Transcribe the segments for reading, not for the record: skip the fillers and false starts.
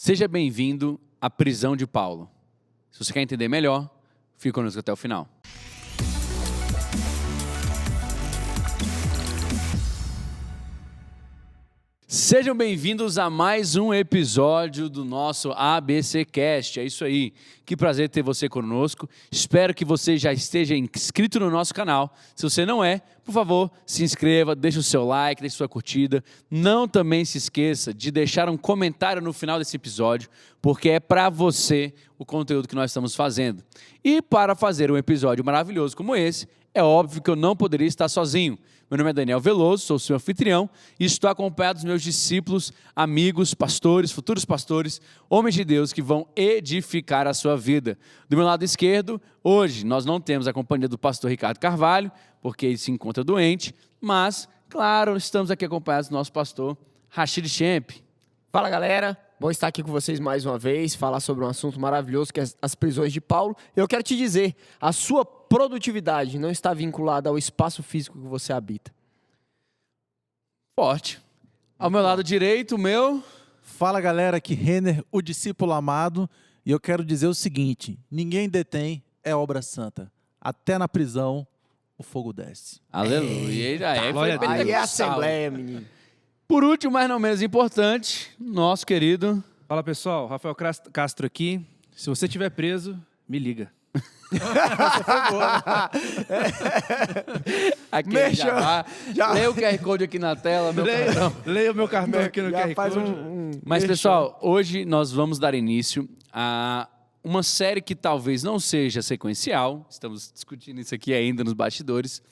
Seja bem-vindo à prisão de Paulo. Se você quer entender melhor, fique conosco até o final. Sejam bem-vindos a mais um episódio do nosso ABC Cast. É isso aí. Que prazer ter você conosco. Espero que você já esteja inscrito no nosso canal. Se você não é, por favor, se inscreva, deixe o seu like, deixe sua curtida. Não também se esqueça de deixar um comentário no final desse episódio, porque é para você o conteúdo que nós estamos fazendo. E para fazer um episódio maravilhoso como esse, é óbvio que eu não poderia estar sozinho. Meu nome é Daniel Veloso, sou seu anfitrião e estou acompanhado dos meus discípulos, amigos, pastores, futuros pastores, homens de Deus que vão edificar a sua vida. Do meu lado esquerdo, hoje nós não temos a companhia do pastor Ricardo Carvalho, porque ele se encontra doente, mas, claro, estamos aqui acompanhados do nosso pastor Rashid Champ. Fala, galera. Bom estar aqui com vocês mais uma vez, falar sobre um assunto maravilhoso que é as prisões de Paulo. Eu quero te dizer, a sua produtividade não está vinculada ao espaço físico que você habita. Forte. Ao meu lado direito, o meu... Fala, galera, aqui Renner, o discípulo amado, e eu quero dizer o seguinte: ninguém detém é obra santa. Até na prisão o fogo desce. Aleluia. Aí é a assembleia, menino. Por último, mas não menos importante, nosso querido... Fala, pessoal, Rafael Castro aqui. Se você estiver preso, me liga. Aqui já leia o QR Code aqui na tela, meu cartão. Leia o meu cartão aqui no QR faz Code. Mas, pessoal, hoje nós vamos dar início a uma série que talvez não seja sequencial, estamos discutindo isso aqui ainda nos bastidores,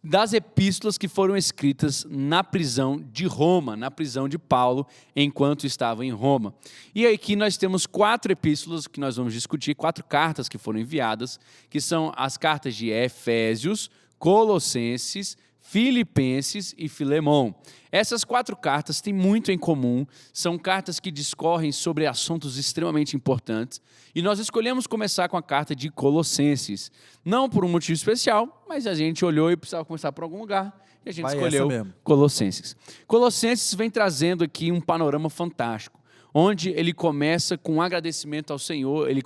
das epístolas que foram escritas na prisão de Roma, na prisão de Paulo, enquanto estava em Roma. E aqui nós temos 4 epístolas que nós vamos discutir, 4 cartas que foram enviadas, que são as cartas de Efésios, Colossenses, Filipenses e Filemão. Essas 4 cartas têm muito em comum, são cartas que discorrem sobre assuntos extremamente importantes, e nós escolhemos começar com a carta de Colossenses. Não por um motivo especial, mas a gente olhou e precisava começar por algum lugar, e a gente escolheu Colossenses. Colossenses vem trazendo aqui um panorama fantástico, onde ele começa com um agradecimento ao Senhor, ele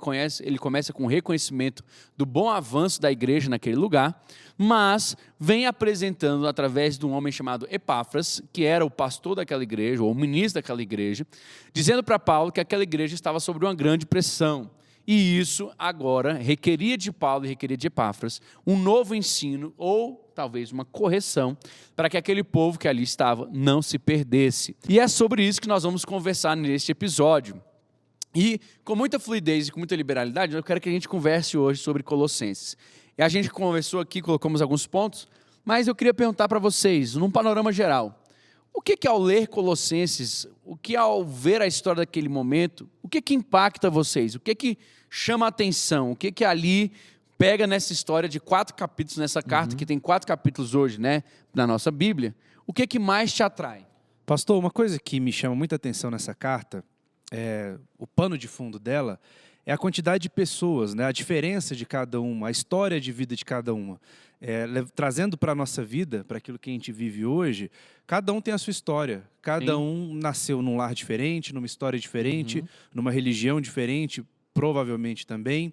começa com um reconhecimento do bom avanço da igreja naquele lugar, mas vem apresentando através de um homem chamado Epáfras, que era o pastor daquela igreja, ou o ministro daquela igreja, dizendo para Paulo que aquela igreja estava sob uma grande pressão. E isso agora requeria de Paulo e requeria de Epáfras um novo ensino, ou talvez uma correção, para que aquele povo que ali estava não se perdesse. E é sobre isso que nós vamos conversar neste episódio. E com muita fluidez e com muita liberalidade, eu quero que a gente converse hoje sobre Colossenses. E a gente conversou aqui, colocamos alguns pontos, mas eu queria perguntar para vocês, num panorama geral, o que ao ler Colossenses, o que ao ver a história daquele momento, o que impacta vocês? O que chama a atenção? O que ali pega nessa história de 4 capítulos, nessa carta que tem 4 capítulos hoje, né, na nossa Bíblia? O que mais te atrai? Pastor, uma coisa que me chama muita atenção nessa carta, o pano de fundo dela, é a quantidade de pessoas, né? A diferença de cada uma, a história de vida de cada uma. Trazendo para a nossa vida, para aquilo que a gente vive hoje, cada um tem a sua história. Cada um nasceu num lar diferente, numa história diferente, numa religião diferente, provavelmente também.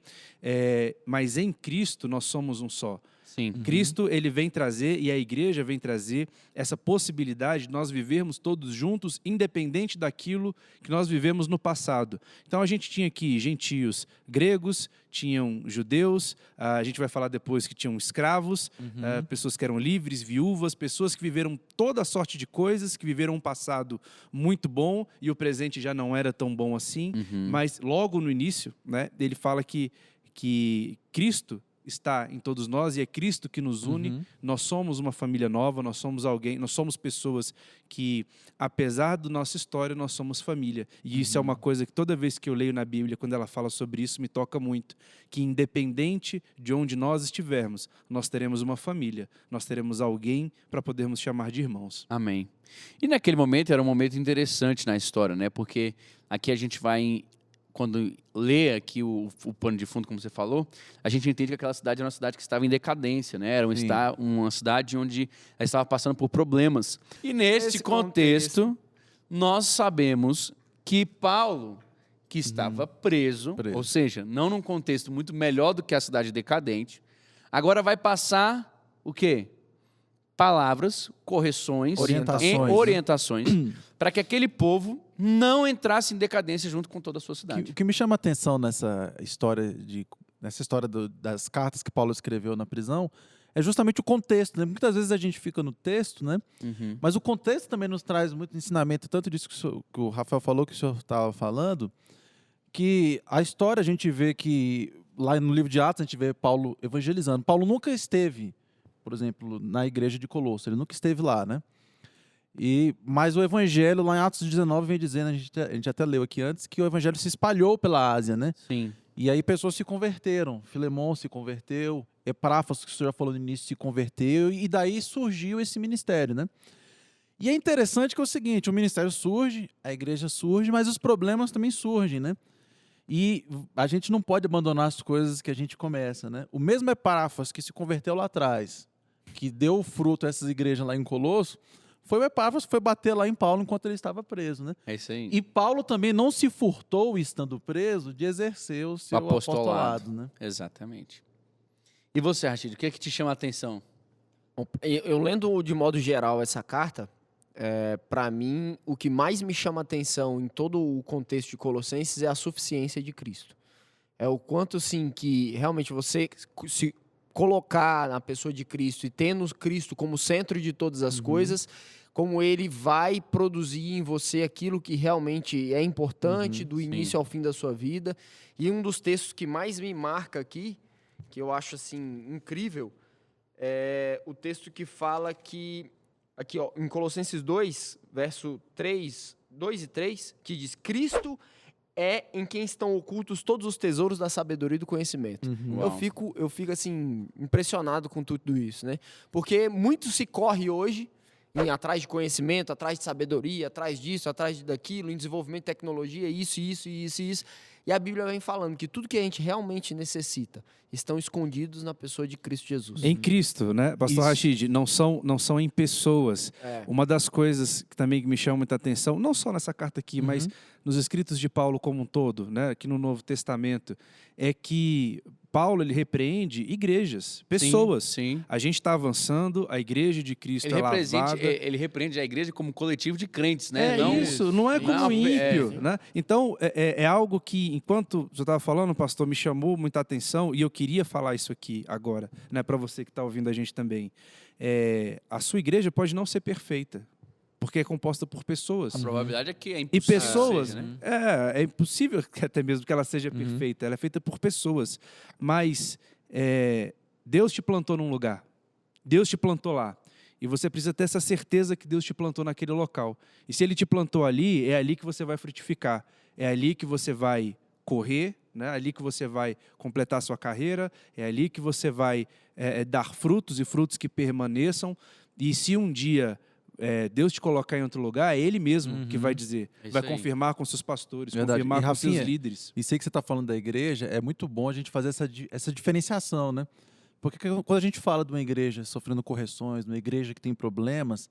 Mas em Cristo nós somos um só. Sim. Cristo, ele vem trazer, e a igreja vem trazer, essa possibilidade de nós vivermos todos juntos, independente daquilo que nós vivemos no passado. Então, a gente tinha aqui gentios gregos, tinham judeus, a gente vai falar depois que tinham escravos, pessoas que eram livres, viúvas, pessoas que viveram toda sorte de coisas, que viveram um passado muito bom, e o presente já não era tão bom assim, mas logo no início, né, ele fala que Cristo está em todos nós e é Cristo que nos une. Nós somos uma família nova, nós somos pessoas que, apesar da nossa história, nós somos família. E isso é uma coisa que toda vez que eu leio na Bíblia, quando ela fala sobre isso, me toca muito, que independente de onde nós estivermos, nós teremos uma família, nós teremos alguém para podermos chamar de irmãos. Amém. E naquele momento era um momento interessante na história, né? Porque aqui a gente vai... Quando lê aqui o pano de fundo, como você falou, a gente entende que aquela cidade era uma cidade que estava em decadência, né? Era uma cidade onde ela estava passando por problemas. E nesse contexto, nós sabemos que Paulo que estava preso, Preso. ou seja, não num contexto muito melhor do que a cidade decadente, agora vai passar o quê? Palavras, correções, Orientações, né? para que aquele povo não entrasse em decadência junto com toda a sua cidade. O que me chama a atenção nessa história das cartas que Paulo escreveu na prisão é justamente o contexto, né? Muitas vezes a gente fica no texto, né? Uhum. Mas o contexto também nos traz muito ensinamento, tanto disso que o Rafael falou, que o senhor estava falando, que a história a gente vê que, lá no livro de Atos, a gente vê Paulo evangelizando. Paulo nunca esteve, por exemplo, na igreja de Colosso, ele nunca esteve lá, né? Mas o evangelho, lá em Atos 19, vem dizendo, a gente até leu aqui antes, que o evangelho se espalhou pela Ásia, né? Sim. E aí pessoas se converteram. Filemon se converteu, Epáfras, que o senhor já falou no início, se converteu, e daí surgiu esse ministério, né? E é interessante que é o seguinte, o ministério surge, a igreja surge, mas os problemas também surgem, né? E a gente não pode abandonar as coisas que a gente começa, né? O mesmo Epáfras que se converteu lá atrás, que deu fruto a essas igrejas lá em Colosso, foi o Epáfras que foi bater lá em Paulo enquanto ele estava preso, né? É isso aí. E Paulo também não se furtou, estando preso, de exercer o seu apostolado, né? Exatamente. E você, Rachid, o que é que te chama a atenção? Eu lendo de modo geral essa carta, para mim, o que mais me chama a atenção em todo o contexto de Colossenses é a suficiência de Cristo. É o quanto, assim, que realmente você se colocar na pessoa de Cristo e tendo Cristo como centro de todas as coisas, como ele vai produzir em você aquilo que realmente é importante do início ao fim da sua vida. E um dos textos que mais me marca aqui, que eu acho assim incrível, é o texto que fala que, aqui ó, em Colossenses 2, verso 3, 2 e 3, que diz: Cristo é em quem estão ocultos todos os tesouros da sabedoria e do conhecimento. Eu fico assim impressionado com tudo isso, né? Porque muito se corre hoje atrás de conhecimento, atrás de sabedoria, atrás disso, atrás daquilo, em desenvolvimento de tecnologia, isso. E a Bíblia vem falando que tudo que a gente realmente necessita estão escondidos na pessoa de Cristo Jesus. Em Cristo, né, Pastor Rachid? Não são em pessoas. Uma das coisas que também me chama muita atenção, não só nessa carta aqui, mas nos escritos de Paulo como um todo, né, aqui no Novo Testamento, é que Paulo ele repreende igrejas, pessoas. Sim. A gente está avançando, a igreja de Cristo é lavada. Ele repreende a igreja como coletivo de crentes, né? Não é como ímpio. Né? Então, é algo que, enquanto você estava falando, pastor, me chamou muita atenção, e eu queria falar isso aqui agora, né, para você que está ouvindo a gente também. A sua igreja pode não ser perfeita, porque é composta por pessoas. A probabilidade é que é E impossível. pessoas, que seja, né? é impossível até mesmo que ela seja perfeita. Ela é feita por pessoas. Mas Deus te plantou num lugar. Deus te plantou lá. E você precisa ter essa certeza que Deus te plantou naquele local. E se Ele te plantou ali, é ali que você vai frutificar. É ali que você vai correr, né? É ali que você vai completar a sua carreira. É ali que você vai dar frutos e frutos que permaneçam. E se um dia Deus te colocar em outro lugar, é Ele mesmo que vai dizer. Vai confirmar com seus pastores, confirmar com seus líderes. E sei que você está falando da igreja, é muito bom a gente fazer essa diferenciação, né? Porque quando a gente fala de uma igreja sofrendo correções, de uma igreja que tem problemas,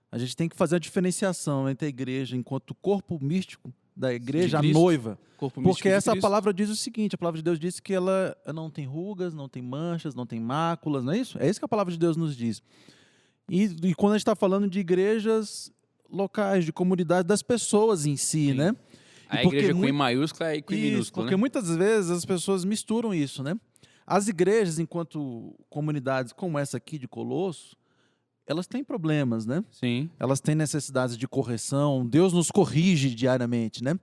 a gente tem que fazer a diferenciação entre a igreja enquanto corpo místico da igreja, a noiva. Porque essa palavra diz o seguinte, a palavra de Deus diz que ela não tem rugas, não tem manchas, não tem máculas, não é isso? É isso que a palavra de Deus nos diz. E quando a gente está falando de igrejas locais, de comunidade, das pessoas em si, né? A igreja com I maiúscula e com I minúscula, porque né? muitas vezes as pessoas misturam isso, né? As igrejas, enquanto comunidades como essa aqui de Colosso, elas têm problemas, né? Sim. Elas têm necessidades de correção, Deus nos corrige diariamente, né?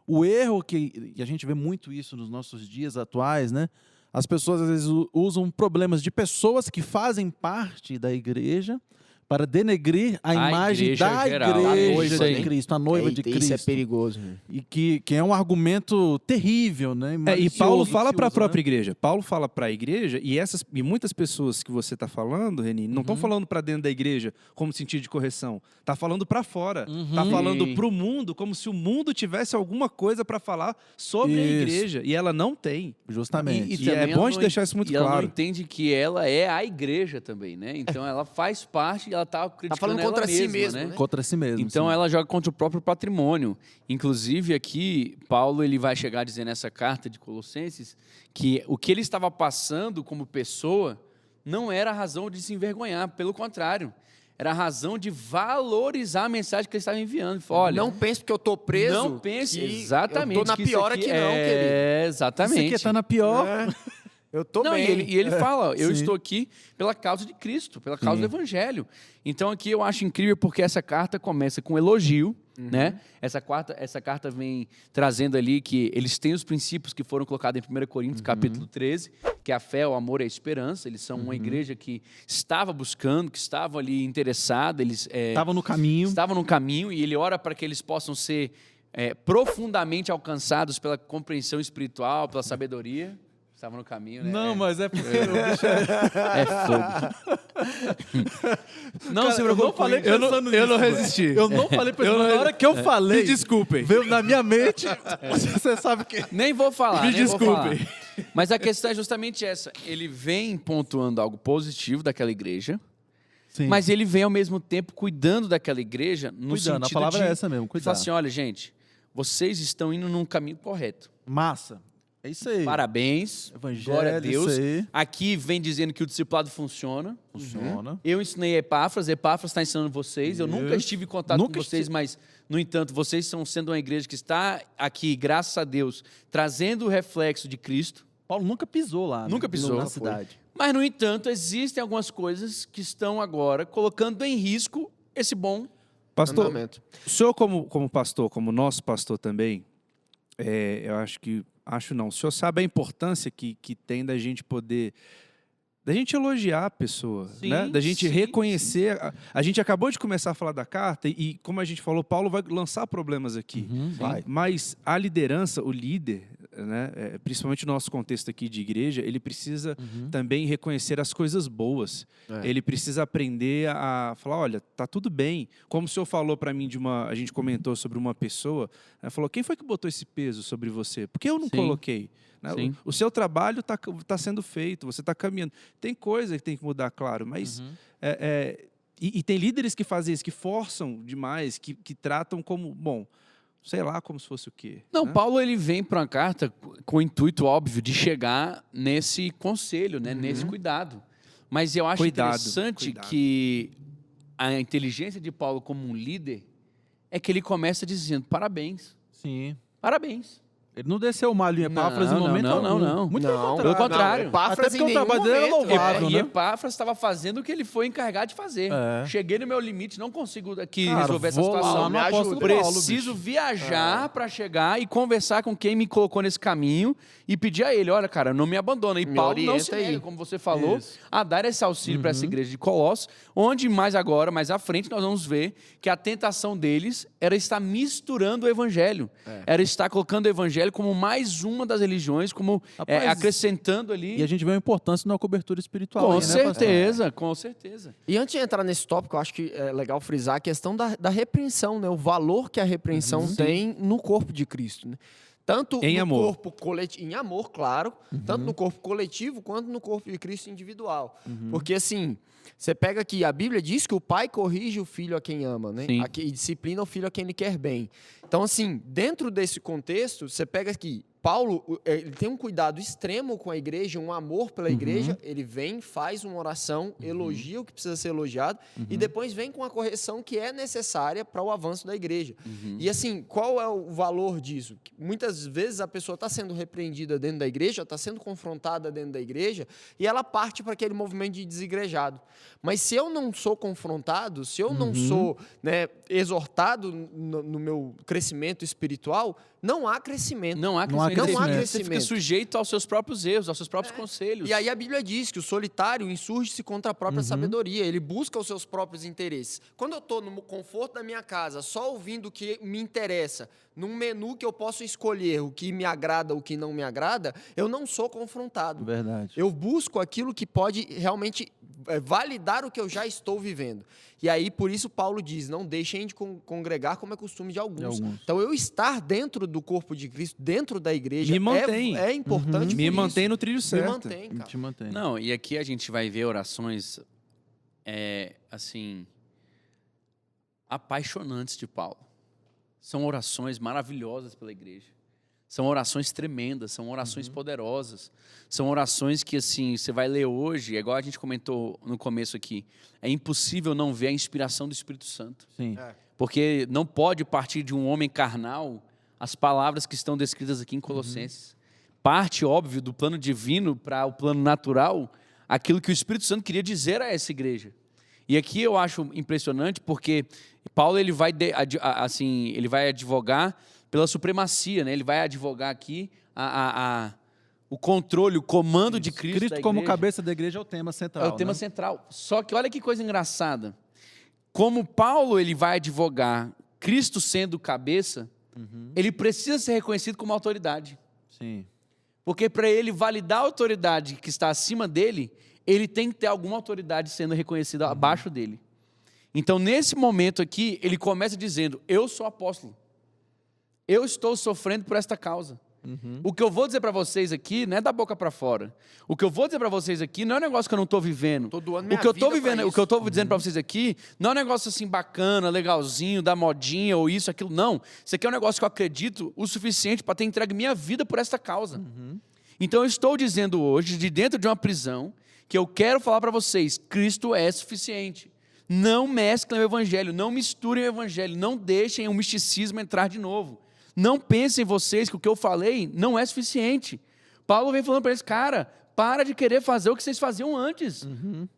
O erro e a gente vê muito isso nos nossos dias atuais, né? As pessoas às vezes usam problemas de pessoas que fazem parte da igreja para denegrir a imagem da igreja de Cristo, a noiva de Cristo. Isso é perigoso. Né? E que é um argumento terrível, né? E Paulo fala para a própria igreja. Paulo fala para a igreja, e muitas pessoas que você está falando, Reni, não estão falando para dentro da igreja como sentido de correção. Está falando para fora. Está falando para o mundo, como se o mundo tivesse alguma coisa para falar sobre a igreja. E ela não tem. Justamente. E é bom de deixar isso muito claro. Ela não entende que ela é a igreja também, né? Então ela faz parte, ela está criticando falando ela contra si mesma, mesmo, né? né? Contra si mesmo. Então sim. ela joga contra o próprio patrimônio. Inclusive aqui, Paulo ele vai chegar a dizer nessa carta de Colossenses que o que ele estava passando como pessoa não era razão de se envergonhar, pelo contrário, era razão de valorizar a mensagem que ele estava enviando. Ele falou, olha, Não pense porque eu tô preso. não pense que exatamente Eu tô na que isso pior aqui, não, querido. É, exatamente. Isso aqui tá na pior. É, eu tô Não, bem. e ele fala, eu sim. estou aqui pela causa de Cristo, pela causa Sim. do Evangelho. Então aqui eu acho incrível porque essa carta começa com elogio, né? Essa carta vem trazendo ali que eles têm os princípios que foram colocados em 1 Coríntios, capítulo 13, que é a fé, o amor e a esperança. Eles são uma igreja que estava buscando, que estava ali interessada, eles Tava no caminho. estavam no caminho e ele ora para que eles possam ser profundamente alcançados pela compreensão espiritual, pela sabedoria. Estavam no caminho, né? Não, mas é porque o bicho é... É fogo. Não Cara, se eu não preocupe. falei pensando eu nisso, não velho. resisti. Eu não falei pensando. Na hora que eu falei, Me desculpem. veio na minha mente, você sabe que... Nem vou falar, Me nem vou desculpem. falar. Mas a questão é justamente essa. Ele vem pontuando algo positivo daquela igreja, Sim. mas ele vem ao mesmo tempo cuidando daquela igreja no Cuidando, a sentido palavra de é essa mesmo, ele cuidar. fala assim, olha, gente, vocês estão indo num caminho correto. Massa. É isso aí. Parabéns, Evangelho, glória a Deus. isso aí. Aqui vem dizendo que o discipulado funciona. Funciona. Eu ensinei Epáfras está ensinando vocês. Eu nunca estive em contato Nunca com vocês, mas, no entanto, vocês estão sendo uma igreja que está aqui, graças a Deus, trazendo o reflexo de Cristo. Paulo nunca pisou lá. né? Nunca pisou. Na Foi. cidade. Mas, no entanto, existem algumas coisas que estão agora colocando em risco esse bom. Pastor, Andamento. o senhor como pastor, como nosso pastor também, eu acho que... Acho não. O senhor sabe a importância que tem da gente poder... Da gente elogiar a pessoa, Sim, né? Da gente sim, reconhecer... A gente acabou de começar a falar da carta e, como a gente falou, Paulo vai lançar problemas aqui. Vai. Mas a liderança, o líder, né, principalmente no nosso contexto aqui de igreja, ele precisa também reconhecer as coisas boas. Ele precisa aprender a falar, olha, tá tudo bem. Como o senhor falou para mim a gente comentou sobre uma pessoa, falou, quem foi que botou esse peso sobre você? Por que eu não Sim. coloquei? Né? Sim. O seu trabalho está sendo feito, você está caminhando. Tem coisa que tem que mudar, claro, mas... E tem líderes que fazem isso, que forçam demais, que tratam como, bom, sei lá, como se fosse o quê. Não, né? Paulo ele vem para uma carta com o intuito óbvio de chegar nesse conselho, né, nesse cuidado. Mas eu acho interessante que a inteligência de Paulo como um líder é que ele começa dizendo parabéns, Sim. parabéns. Ele não desceu o malho em Epáfras em momento algum. não. Muito Não, Pelo contrário. Não, Epáfras Até porque em o trabalho nenhum dele era momento, louvável, velho. E né? Epáfras estava fazendo o que ele foi encarregado de fazer. É. Cheguei no meu limite, não consigo aqui Cara, resolver essa vou lá situação. no apóstolo Paulo, Preciso bicho. viajar para chegar e conversar com quem me colocou nesse caminho e pedir a ele, olha, cara, não me abandona. E Me Paulo não orienta se aí. nega, como você falou, Isso. a dar esse auxílio para essa igreja de Colossos, onde mais agora, mais à frente, nós vamos ver que a tentação deles era estar misturando o evangelho. Era estar colocando o evangelho como mais uma das religiões, como Rapaz, acrescentando ali. E a gente vê a importância na cobertura espiritual. Com aí, né, pastor? certeza, com certeza. E antes de entrar nesse tópico, eu acho que é legal frisar a questão da repreensão, né? O valor que a repreensão tem no corpo de Cristo, né? Tanto Em no amor. corpo coletivo, em amor, claro, tanto no corpo coletivo quanto no corpo de Cristo individual. Porque assim, você pega aqui, a Bíblia diz que o pai corrige o filho a quem ama, né? Sim. E disciplina o filho a quem ele quer bem. Então, assim, dentro desse contexto, você pega aqui, Paulo, ele tem um cuidado extremo com a igreja, um amor pela igreja, ele vem, faz uma oração, elogia o que precisa ser elogiado, e depois vem com a correção que é necessária para o avanço da igreja. E assim, qual é o valor disso? Muitas vezes a pessoa está sendo repreendida dentro da igreja, está sendo confrontada dentro da igreja, e ela parte para aquele movimento de desigrejado. Mas se eu não sou confrontado, se eu não sou, né, exortado no meu crescimento espiritual, não há crescimento. Não há Não há crescimento. crescimento. Você fica sujeito aos seus próprios erros, aos seus próprios conselhos. E aí a Bíblia diz que o solitário insurge-se contra a própria sabedoria, ele busca os seus próprios interesses. Quando eu estou no conforto da minha casa, só ouvindo o que me interessa, num menu que eu posso escolher o que me agrada, o que não me agrada, eu não sou confrontado. Verdade. Eu busco aquilo que pode realmente validar o que eu já estou vivendo. E aí, por isso, Paulo diz, não deixem de congregar como é costume de alguns. Então, eu estar dentro do corpo de Cristo, dentro da igreja, Me mantém. é importante. Me por mantém isso. no trilho Me certo. mantém, cara. Te mantém. Não, e aqui a gente vai ver orações assim, apaixonantes de Paulo. São orações maravilhosas pela igreja. São orações tremendas, são orações poderosas. São orações que, assim, você vai ler hoje, é igual a gente comentou no começo aqui, é impossível não ver a inspiração do Espírito Santo. Sim. Porque não pode partir de um homem carnal as palavras que estão descritas aqui em Colossenses. Parte, óbvio, do plano divino para o plano natural, aquilo que o Espírito Santo queria dizer a essa igreja. E aqui eu acho impressionante porque Paulo ele vai advogar pela supremacia, né? Ele vai advogar aqui o controle, o comando de Cristo. Cristo da como igreja. cabeça da igreja é o tema central. É o tema né? central. Só que olha que coisa engraçada. Como Paulo ele vai advogar Cristo sendo cabeça, ele precisa ser reconhecido como autoridade. Sim. Porque para ele validar a autoridade que está acima dele, ele tem que ter alguma autoridade sendo reconhecida abaixo dele. Então, nesse momento aqui, ele começa dizendo, eu sou apóstolo. Eu estou sofrendo por esta causa. O que eu vou dizer para vocês aqui não é da boca para fora. O que eu vou dizer para vocês aqui não é um negócio que eu não estou vivendo. Tô doando O minha que eu estou vida pra vivendo, o isso. que eu estou dizendo para vocês aqui não é um negócio assim bacana, legalzinho, da modinha ou isso, aquilo. Não. Isso aqui é um negócio que eu acredito o suficiente para ter entregue minha vida por esta causa. Então eu estou dizendo hoje, de dentro de uma prisão, que eu quero falar para vocês, Cristo é suficiente. Não mesclem o evangelho, não misturem o evangelho, não deixem o misticismo entrar de novo. Não pensem vocês que o que eu falei não é suficiente. Paulo vem falando para eles, cara, para de querer fazer o que vocês faziam antes.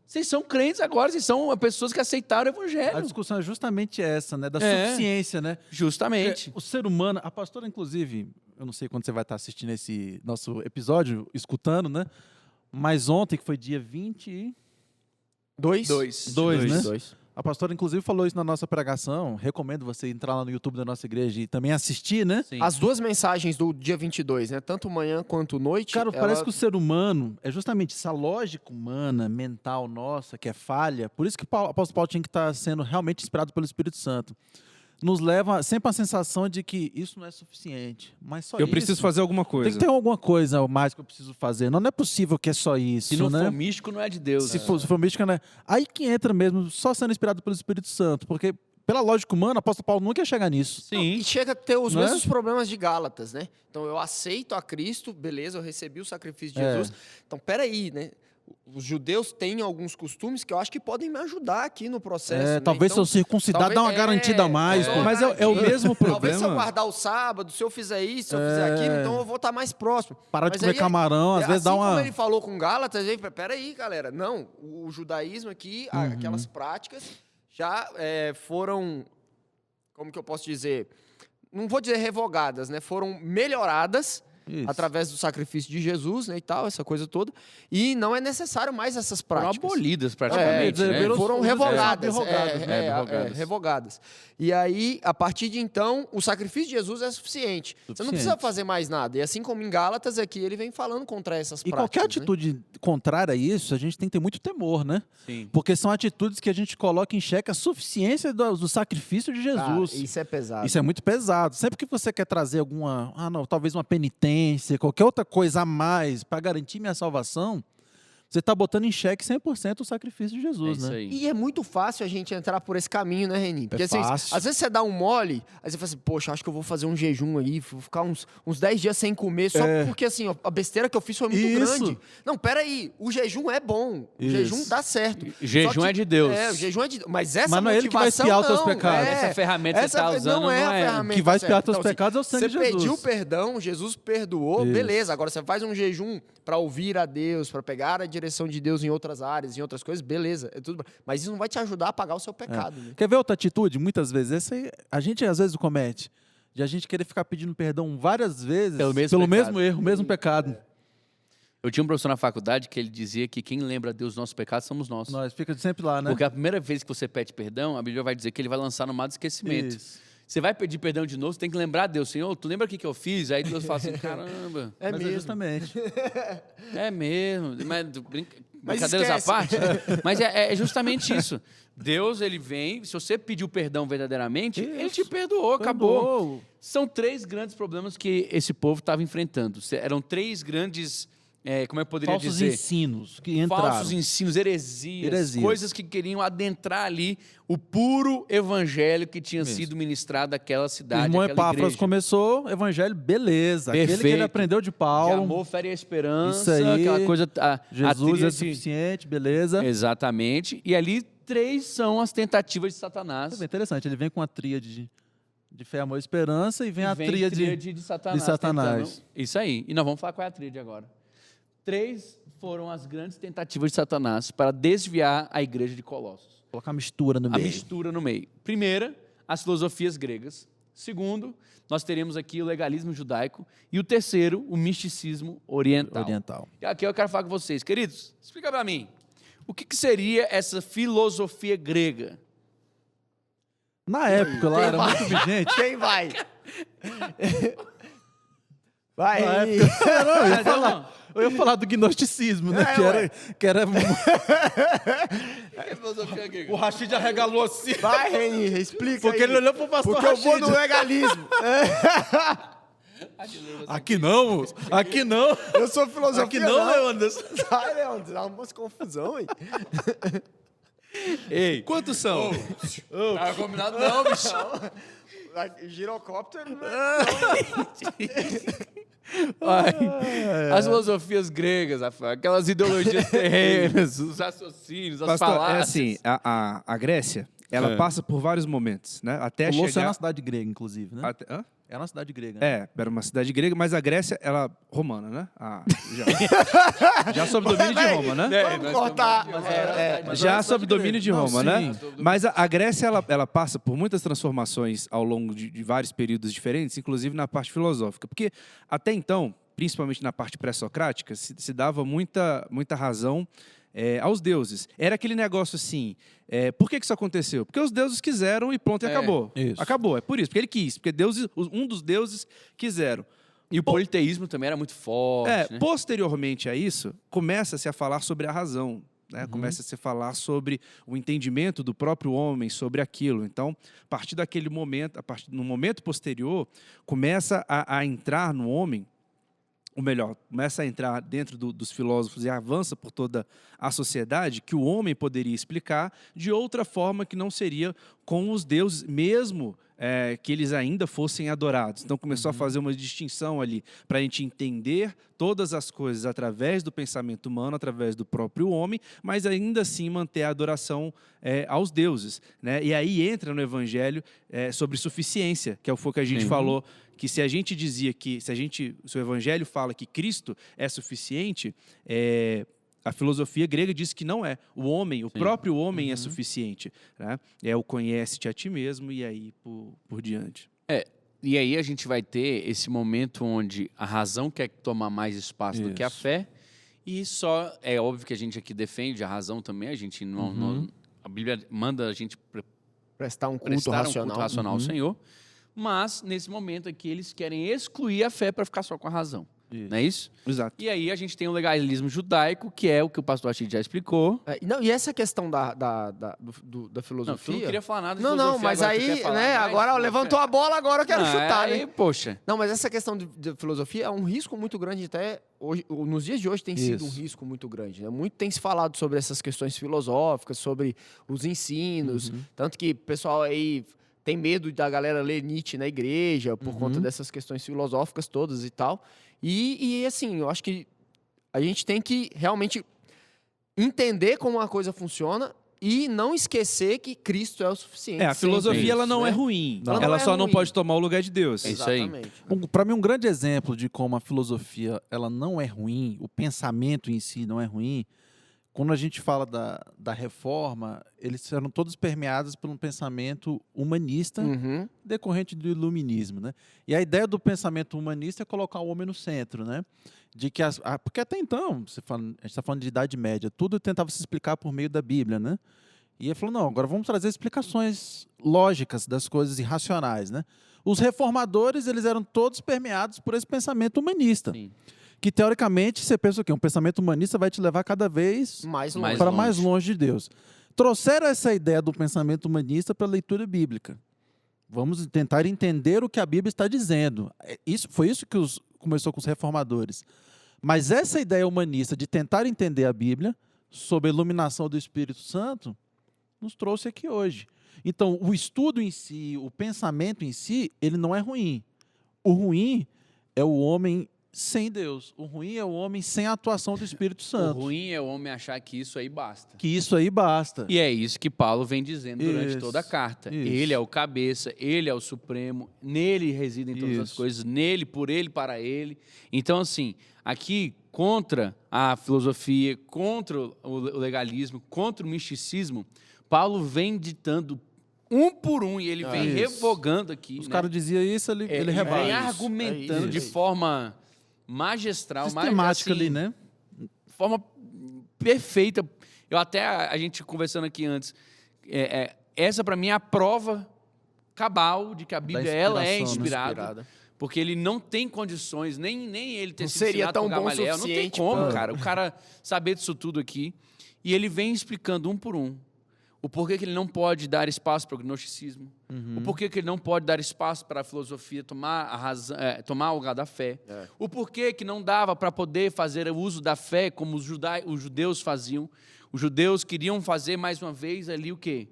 Vocês são crentes agora, vocês são pessoas que aceitaram o A evangelho. discussão é justamente essa, né? Da É. suficiência, né? Justamente. O ser humano, a pastora, inclusive, eu não sei quando você vai estar assistindo esse nosso episódio, escutando, né? Mas ontem, que foi dia 22, né? A pastora, inclusive, falou isso na nossa pregação. Recomendo você entrar lá no YouTube da nossa igreja e também assistir, né? Sim. As duas mensagens do dia 22, né? Tanto manhã quanto noite. Cara, parece que o ser humano é justamente essa lógica humana, mental nossa, que é falha. Por isso que o apóstolo Paulo tinha que estar sendo realmente inspirado pelo Espírito Santo. Nos leva sempre à sensação de que isso não é suficiente. Mas só Eu isso. preciso fazer alguma Tem coisa. que ter alguma coisa a mais que eu preciso fazer. Não é possível que é só isso, Se não né? for místico, não é de Deus. Se for mística, né? Aí que entra mesmo, só sendo inspirado pelo Espírito Santo. Porque, pela lógica humana, o apóstolo Paulo nunca ia chegar nisso. E chega a ter os Não é? mesmos problemas de Gálatas, né? Então eu aceito a Cristo, beleza, eu recebi o sacrifício de Jesus. Então, peraí, né? Os judeus têm alguns costumes que eu acho que podem me ajudar aqui no processo. né? Talvez Então, se eu circuncidar, talvez- dá uma garantida a mais. dá pô. uma Mas é o garantia. mesmo Talvez se eu problema. guardar o sábado, se eu fizer isso, se eu fizer aquilo, então eu vou estar mais próximo. Parar de Mas comer aí, camarão, às vezes dá assim uma... como ele falou com Gálatas, ele falou, peraí, galera, não, o judaísmo aqui, aquelas práticas já foram, como que eu posso dizer, não vou dizer revogadas, né? Foram melhoradas Isso. através do sacrifício de Jesus, né, e tal, essa coisa toda, e não é necessário mais essas Foram práticas. abolidas praticamente, É, né? virou- Foram os- revogadas, revogadas, né? Revogadas. revogadas. E aí, a partir de então, o sacrifício de Jesus é suficiente. Você não Suficiente. precisa fazer mais nada. E assim como em Gálatas, aqui ele vem falando contra essas E práticas. qualquer né? atitude contrária a isso, a gente tem que ter muito temor, né? Sim. Porque são atitudes que a gente coloca em xeque a suficiência do sacrifício de Cara, Jesus. isso é pesado. Isso é muito pesado. Sempre que você quer trazer talvez uma penitência, qualquer outra coisa a mais para garantir minha salvação, você está botando em xeque 100% o sacrifício de É Jesus, isso né? aí. E é muito fácil a gente entrar por esse caminho, né, Reni? Porque assim, fácil. às vezes você dá um mole, aí você fala assim, poxa, acho que eu vou fazer um jejum aí, vou ficar uns 10 dias sem comer, só porque assim, ó, a besteira que eu fiz foi muito Isso. grande. Não, peraí, o jejum é bom, o Isso. jejum dá certo. Jejum Só que- é de Deus. É, o jejum é de Deus. Mas essa Mas não é ele que vai motivação espiar os teus não, pecados. Essa ferramenta que você tá usando não é a não é. ferramenta O que vai espiar certa. teus Então, assim, pecados é o sangue de Você Jesus. pediu perdão, Jesus perdoou, Isso. beleza. Agora você faz um jejum para ouvir a Deus, para pegar a direção de Deus em outras áreas, em outras coisas, beleza. É tudo bem. Mas isso não vai te ajudar a pagar o seu pecado. Né? Quer ver outra atitude? Muitas vezes, essa aí, a gente às vezes comete, de a gente querer ficar pedindo perdão várias vezes Pelo mesmo pecado. mesmo erro, o mesmo pecado. Eu tinha um professor na faculdade que ele dizia que quem lembra a Deus dos nossos pecados somos nós. Nós fica sempre lá, né? Porque a primeira vez que você pede perdão, a Bíblia vai dizer que ele vai lançar no mar do esquecimento. Isso. Você vai pedir perdão de novo, você tem que lembrar a Deus, Senhor, tu lembra o que eu fiz? Aí Deus fala assim, caramba, É Mas mesmo. justamente. é mesmo. Mas, brincadeiras à esquece. parte. Mas é justamente isso. Deus, ele vem, se você pediu perdão verdadeiramente, ele te perdoou, acabou. São 3 grandes problemas que esse povo estava enfrentando. Eram 3 grandes como é que poderia Falsos dizer? ensinos que entraram. Falsos ensinos, heresias, coisas que queriam adentrar ali o puro evangelho que tinha sido ministrado àquela O cidade, irmão àquela Epáfras igreja. começou, evangelho, beleza. Aquele que ele Perfeito. aprendeu de De Paulo. amor, fé e esperança, Isso aí. aquela coisa... Jesus é tríade- suficiente, beleza. Exatamente. E ali 3 são as tentativas de Satanás. É interessante, ele vem com a tríade de fé, amor e esperança e vem a Vem tríade de Satanás. de Satanás. tentando- Isso aí. E nós vamos falar qual é a tríade agora. 3 foram as grandes tentativas de Satanás para desviar a igreja de Colossos. Colocar mistura no A meio. mistura no meio. Primeira, as filosofias gregas. Segundo, nós teremos aqui o legalismo judaico. E o terceiro, o misticismo oriental. E aqui eu quero falar com vocês. Queridos, explica para mim. O que seria essa filosofia grega? Na época lá era vai? muito vigente. Quem vai? Vai. Na época, não, Não. eu ia falar do gnosticismo, né? É, que era O que é filosofia grega? o Rashid arregalou assim. Vai, Reni, explica Porque aí. ele olhou pro pastor Porque eu vou Rashid. no legalismo. Aqui não, moço. Aqui não. Eu sou filosofia. Aqui não, Leandro. Vai, Leandro, dá umas confusão aí. Ei, Quantos são? tava combinado não, bicho. Girocóptero, né? As filosofias gregas, Rafael, aquelas ideologias terrenas, os raciocínios, as Pastor, é falácias. assim, a Grécia, ela passa por vários momentos, né? Até Colossos era chegar... uma cidade grega, inclusive, né? Hã? Era uma cidade grega. Né? Era uma cidade grega, mas a Grécia, ela... romana, né? Já sob domínio de Roma, né? Vamos cortar. Já sob domínio de Não, Roma, né? sim. Mas a Grécia, ela passa por muitas transformações ao longo de vários períodos diferentes, inclusive na parte filosófica. Porque até então, principalmente na parte pré-socrática, se dava muita razão aos deuses. Era aquele negócio assim, por que isso aconteceu? Porque os deuses quiseram e pronto, e acabou. Isso. Acabou, é por isso, porque ele quis, porque um dos deuses quiseram. E o politeísmo também era muito forte, né? Posteriormente a isso, começa-se a falar sobre a razão, né? Começa-se a falar sobre o entendimento do próprio homem sobre aquilo. Então, a partir daquele momento, no momento posterior, começa a entrar no homem, ou melhor, começa a entrar dentro dos filósofos e avança por toda a sociedade, que o homem poderia explicar de outra forma que não seria com os deuses, mesmo que eles ainda fossem adorados. Então começou a fazer uma distinção ali para a gente entender todas as coisas através do pensamento humano, através do próprio homem, mas ainda assim manter a adoração aos deuses, né? E aí entra no Evangelho sobre suficiência, que foi o que a gente falou, que se a gente dizia que, se o Evangelho fala que Cristo é suficiente, a filosofia grega diz que não é. O homem, o próprio homem é suficiente, né? É o conhece-te a ti mesmo e aí por diante. E aí a gente vai ter esse momento onde a razão quer tomar mais espaço do que a Isso. fé, e só é óbvio que a gente aqui defende a razão também, a gente não a Bíblia manda a gente Prestar um culto prestar um racional. culto racional ao Senhor, mas nesse momento aqui eles querem excluir a fé para ficar só com a razão. Isso. Não é isso? Exato. E aí a gente tem o legalismo judaico, que é o que o pastor Achid já explicou. Não, e essa questão da Não, tu filosofia... não queria falar nada de Não, filosofia, mas agora tu aí, quer falar né, mais agora de levantou fé. a bola, agora eu quero chutar, aí, né? poxa. Não, mas essa questão de filosofia é um risco muito grande, até hoje, nos dias de hoje tem sido um Isso. risco muito grande. Né? Muito tem se falado sobre essas questões filosóficas, sobre os ensinos, tanto que o pessoal aí tem medo da galera ler Nietzsche na igreja por conta dessas questões filosóficas todas e tal. E assim, eu acho que a gente tem que realmente entender como a coisa funciona e não esquecer que Cristo é o suficiente. A filosofia Isso, ela não é né? ruim. Ela não Ela é só não ruim. pode tomar o lugar de Deus. É isso aí. Exatamente. Para mim, um grande exemplo de como a filosofia ela não é ruim, o pensamento em si não é ruim, quando a gente fala da reforma, eles eram todos permeados por um pensamento humanista Uhum. decorrente do iluminismo, né? E a ideia do pensamento humanista é colocar o homem no centro, né? De que porque até então, a gente está falando de Idade Média, tudo tentava se explicar por meio da Bíblia, né? E ele falou, não, agora vamos trazer explicações lógicas das coisas irracionais, né? Os reformadores, eles eram todos permeados por esse pensamento humanista. Sim. Que, teoricamente, você pensa o quê? Um pensamento humanista vai te levar cada vez Mais Mais longe. para longe. mais longe de Deus. Trouxeram essa ideia do pensamento humanista para a leitura bíblica. Vamos tentar entender o que a Bíblia está dizendo. Foi isso que começou com os reformadores. Mas essa ideia humanista de tentar entender a Bíblia, sob a iluminação do Espírito Santo, nos trouxe aqui hoje. Então, o estudo em si, o pensamento em si, ele não é ruim. O ruim é o homem sem Deus. O ruim é o homem sem a atuação do Espírito O Santo. ruim é o homem achar que isso aí basta. Que isso aí basta. E é isso que Paulo vem dizendo durante Isso, toda a carta. isso. Ele é o cabeça, ele é o supremo, nele residem todas as Isso. coisas, nele, por ele, para ele. Então, assim, aqui, contra a filosofia, contra o legalismo, contra o misticismo, Paulo vem ditando um por um, e ele vem isso. revogando aqui. Os né? caras diziam isso, ele Ele rebate. vem isso, argumentando é de isso. forma magistral, Sistemática assim, ali, né? forma perfeita. Eu até, a gente conversando aqui antes, essa para mim é a prova cabal de que a Bíblia ela é inspiração, né? inspirada, porque ele não tem condições, nem ele ter Não sido seria ensinado tão por bom o Gamaliel, não tem suficiente como, pra- cara, o cara saber disso tudo aqui. E ele vem explicando um por um o porquê que ele não pode dar espaço para o gnosticismo, o porquê que ele não pode dar espaço para a filosofia tomar a razão, tomar o lugar da fé, o porquê que não dava para poder fazer o uso da fé como os judeus faziam. Os judeus queriam fazer mais uma vez ali o quê?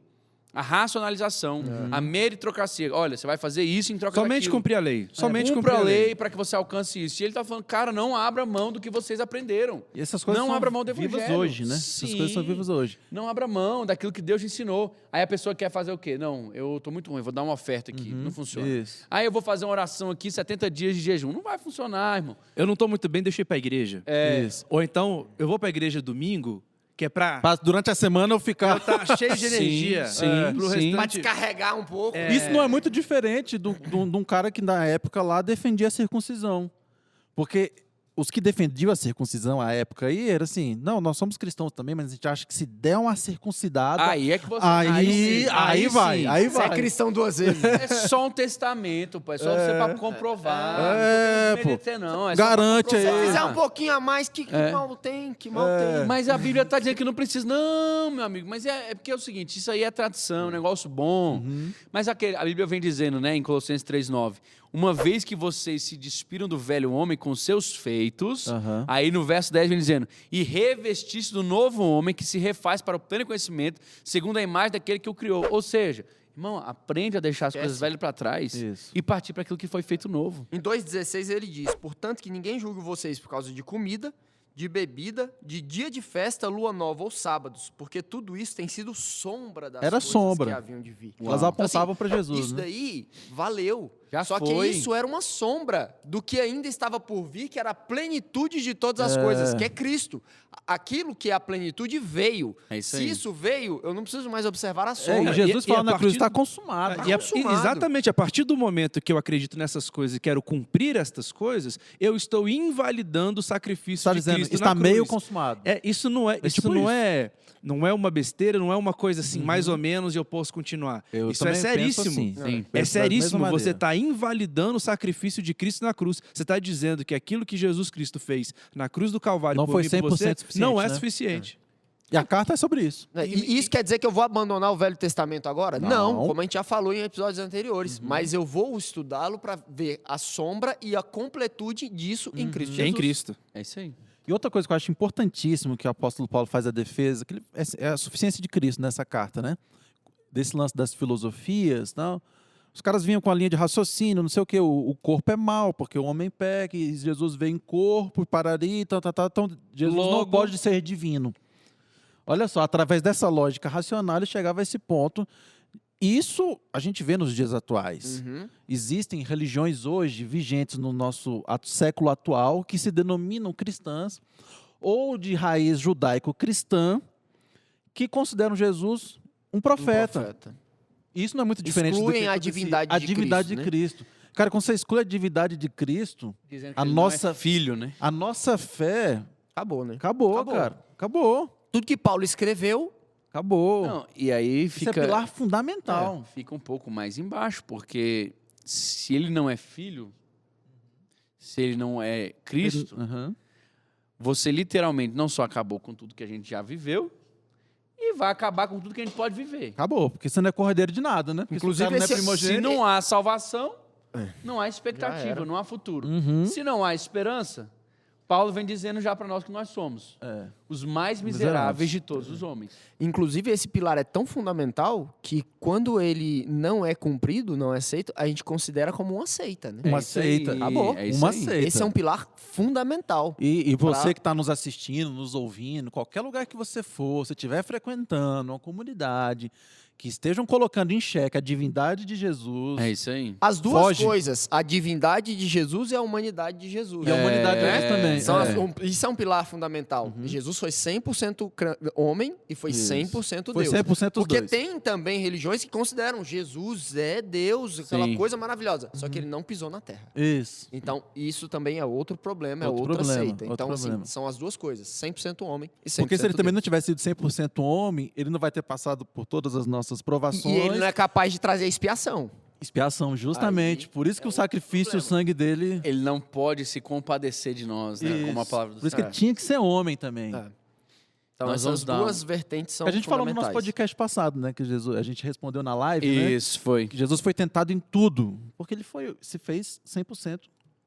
A racionalização, a meritocracia. Olha, você vai fazer isso em troca Somente daquilo. cumprir a lei. Somente Cumpra cumprir a lei para que você alcance isso. E ele está falando, cara, não abra mão do que vocês aprenderam. E essas coisas Não são abra mão do vivas evangelho. hoje, né? Essas coisas são Sim. vivas hoje. Não abra mão daquilo que Deus te ensinou. Aí a pessoa quer fazer o quê? Não, eu tô muito ruim, vou dar uma oferta aqui. Não funciona. Isso. Aí eu vou fazer uma oração aqui, 70 dias de jejum. Não vai funcionar, irmão. Eu não estou muito bem, deixa eu ir para a igreja. Isso. Ou então, eu vou para a igreja domingo, que é para Durante a semana eu ficar... estar cheio de Sim, energia. sim, pro sim. restante. Pra descarregar um pouco. Isso não é muito diferente de um cara que na época lá defendia a circuncisão. Porque os que defendiam a circuncisão à época aí era assim, não, nós somos cristãos também, mas a gente acha que se der uma circuncidada, Aí é que você... aí vai, sim. aí Você é vai. cristão 2 vezes. É só um testamento, pô. É só você para comprovar. É, não tem pô. que merecer, não. É só pra Garante aí. comprovar. Se fizer um pouquinho a mais, que mal tem, que mal tem. Mas a Bíblia está dizendo que não precisa. Não, meu amigo, mas é porque é o seguinte, isso aí é tradição, é um negócio bom. Mas a Bíblia vem dizendo, né, em Colossenses 3,9, uma vez que vocês se despiram do velho homem com seus feitos, Aham. aí no verso 10 vem dizendo, e revestiste do novo homem que se refaz para o pleno conhecimento, segundo a imagem daquele que o criou. Ou seja, irmão, aprende a deixar as coisas velhas para trás Isso. e partir para aquilo que foi feito novo. Em 2,16 ele diz, portanto que ninguém julgue vocês por causa de comida, de bebida, de dia de festa, lua nova ou sábados, porque tudo isso tem sido sombra das Era coisas sombra. que haviam de vir. Elas Então, apontavam assim, para Jesus, Isso né? daí valeu. Já Só que foi. isso era uma sombra do que ainda estava por vir, que era a plenitude de todas as coisas, que é Cristo. Aquilo que é a plenitude veio. É isso Se aí. isso veio, eu não preciso mais observar a É, sombra. e Jesus E a fala na cruz, partir- está consumado. E consumado. exatamente, a partir do momento que eu acredito nessas coisas e quero cumprir estas coisas, eu estou invalidando o sacrifício Está de dizendo, Cristo está na meio cruz. consumado. Isso não é, tipo isso. não é uma besteira, não é uma coisa assim, mais ou menos, e eu posso continuar. Eu Isso é também penso seríssimo. assim. Sim. É Penso da mesma seríssimo. Você maneira. está invalidando o sacrifício de Cristo na cruz. Você está dizendo que aquilo que Jesus Cristo fez na cruz do Calvário Não por foi mim e por você 100% suficiente, não é né? suficiente. E a carta é sobre isso. E isso quer dizer que eu vou abandonar o Velho Testamento agora? Não. Como a gente já falou em episódios anteriores. Mas eu vou estudá-lo para ver a sombra e a completude disso em Cristo Em Jesus. Cristo. É isso aí. E outra coisa que eu acho importantíssimo que o apóstolo Paulo faz a defesa, que é a suficiência de Cristo nessa carta, né? Desse lance das filosofias, não. Os caras vinham com a linha de raciocínio, não sei o quê, o corpo é mau, porque o homem peca, e Jesus veio em corpo, pararia, então Jesus não Logo- pode ser divino. Olha só, através dessa lógica racional, ele chegava a esse ponto. Isso a gente vê nos dias atuais. Uhum. Existem religiões hoje vigentes no nosso século atual que se denominam cristãs ou de raiz judaico-cristã que consideram Jesus um profeta. Isso não é muito diferente do Excluem que a acontecia. divindade a de divindade Cristo, de Cristo. Cara, quando você exclui a divindade de Cristo, Dizendo A ele nossa- não é filho, né? a nossa fé Acabou, né? acabou, Acabou. cara. Acabou. Tudo que Paulo escreveu, Acabou. Não, e aí Isso fica... é pilar fundamental. Fica um pouco mais embaixo, porque se ele não é filho, se ele não é Cristo, Uhum. você literalmente não só acabou com tudo que a gente já viveu, e vai acabar com tudo que a gente pode viver. Acabou, porque você não é corredeiro de nada, né? Porque Inclusive, se o cara esse- não é Se primogênito, não há salvação, não há Já expectativa, era. não há futuro. Uhum. Se não há esperança, Paulo vem dizendo já para nós que nós somos os mais miseráveis de todos os homens. Inclusive, esse pilar é tão fundamental que quando ele não é cumprido, não é aceito, a gente considera como uma seita, né? Uma isso aí, seita. Acabou. é isso Uma aí. seita. Esse é um pilar fundamental. E você Pra- que está nos assistindo, nos ouvindo, qualquer lugar que você for, se estiver frequentando uma comunidade, que estejam colocando em xeque a divindade de Jesus, É isso aí. As duas Foge. coisas, a divindade de Jesus e a humanidade de Jesus. e a humanidade É, também. São é. isso é um pilar fundamental. Jesus foi 100% homem e foi Isso. 100% Foi Deus. 100% os Porque dois. tem também religiões que consideram Jesus é Deus, aquela Sim. coisa maravilhosa. Só que ele não pisou na terra. Isso. Então, isso também é outro problema, é Outro outra problema, seita. outro Então, assim, problema. são as duas coisas, 100% homem e 100% Porque se ele também não Deus. tivesse sido 100% homem, ele não vai ter passado por todas as nossas provações. E ele não é capaz de trazer expiação. Expiação, justamente. Aí Por isso que o sacrifício e o sangue dele... Ele não pode se compadecer de nós, né? Como a Isso. palavra do Por isso que ele tinha que ser homem também. É. Então, Nós vamos essas dar duas vertentes são A gente falou no nosso fundamentais. podcast passado, né? Que Jesus, a gente respondeu na live, né? Isso, foi. Que Jesus foi tentado em tudo. Porque ele se fez 100%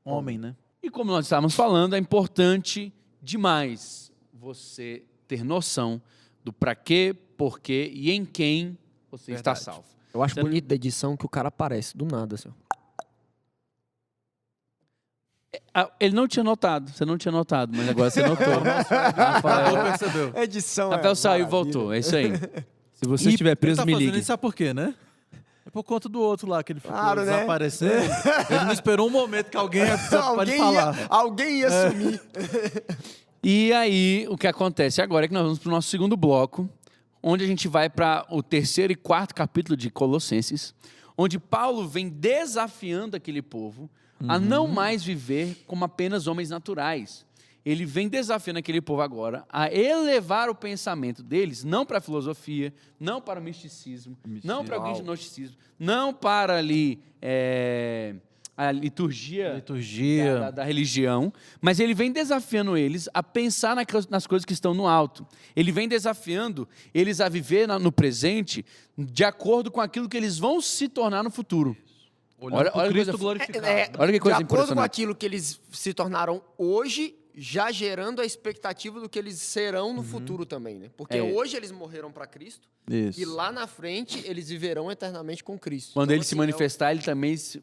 homem, né? E como nós estávamos falando, é importante demais você ter noção do para quê, porquê e em quem você está Verdade. salvo. Eu acho Você- bonito da edição que o cara aparece do nada, assim. Ele não tinha notado, você não tinha notado, mas agora você notou. Rafael percebeu. Edição Rafael saiu e voltou, é isso aí. Se você E estiver preso, ele tá me fazendo ligue. isso, sabe por quê, né? É por conta do outro lá, que ele ficou Claro, né? desaparecendo. Ele não esperou um momento que alguém pode falar. Alguém ia sumir. E aí, o que acontece agora é que nós vamos para o nosso segundo bloco, onde a gente vai para o terceiro e quarto capítulo de Colossenses, onde Paulo vem desafiando aquele povo a não mais viver como apenas homens naturais. Ele vem desafiando aquele povo agora a elevar o pensamento deles, não para a filosofia, não para o misticismo, não para o gnosticismo, não para ali a liturgia da religião, mas ele vem desafiando eles a pensar nas coisas que estão no alto. Ele vem desafiando eles a viver no presente de acordo com aquilo que eles vão se tornar no futuro. Olha que Cristo coisa- glorificado. Olha que coisa de acordo com impressionante. aquilo que eles se tornaram hoje, já gerando a expectativa do que eles serão no futuro também, né? Porque É. hoje eles morreram para Cristo Isso. e lá na frente eles viverão eternamente com Cristo. Quando Então, ele se assim, manifestar,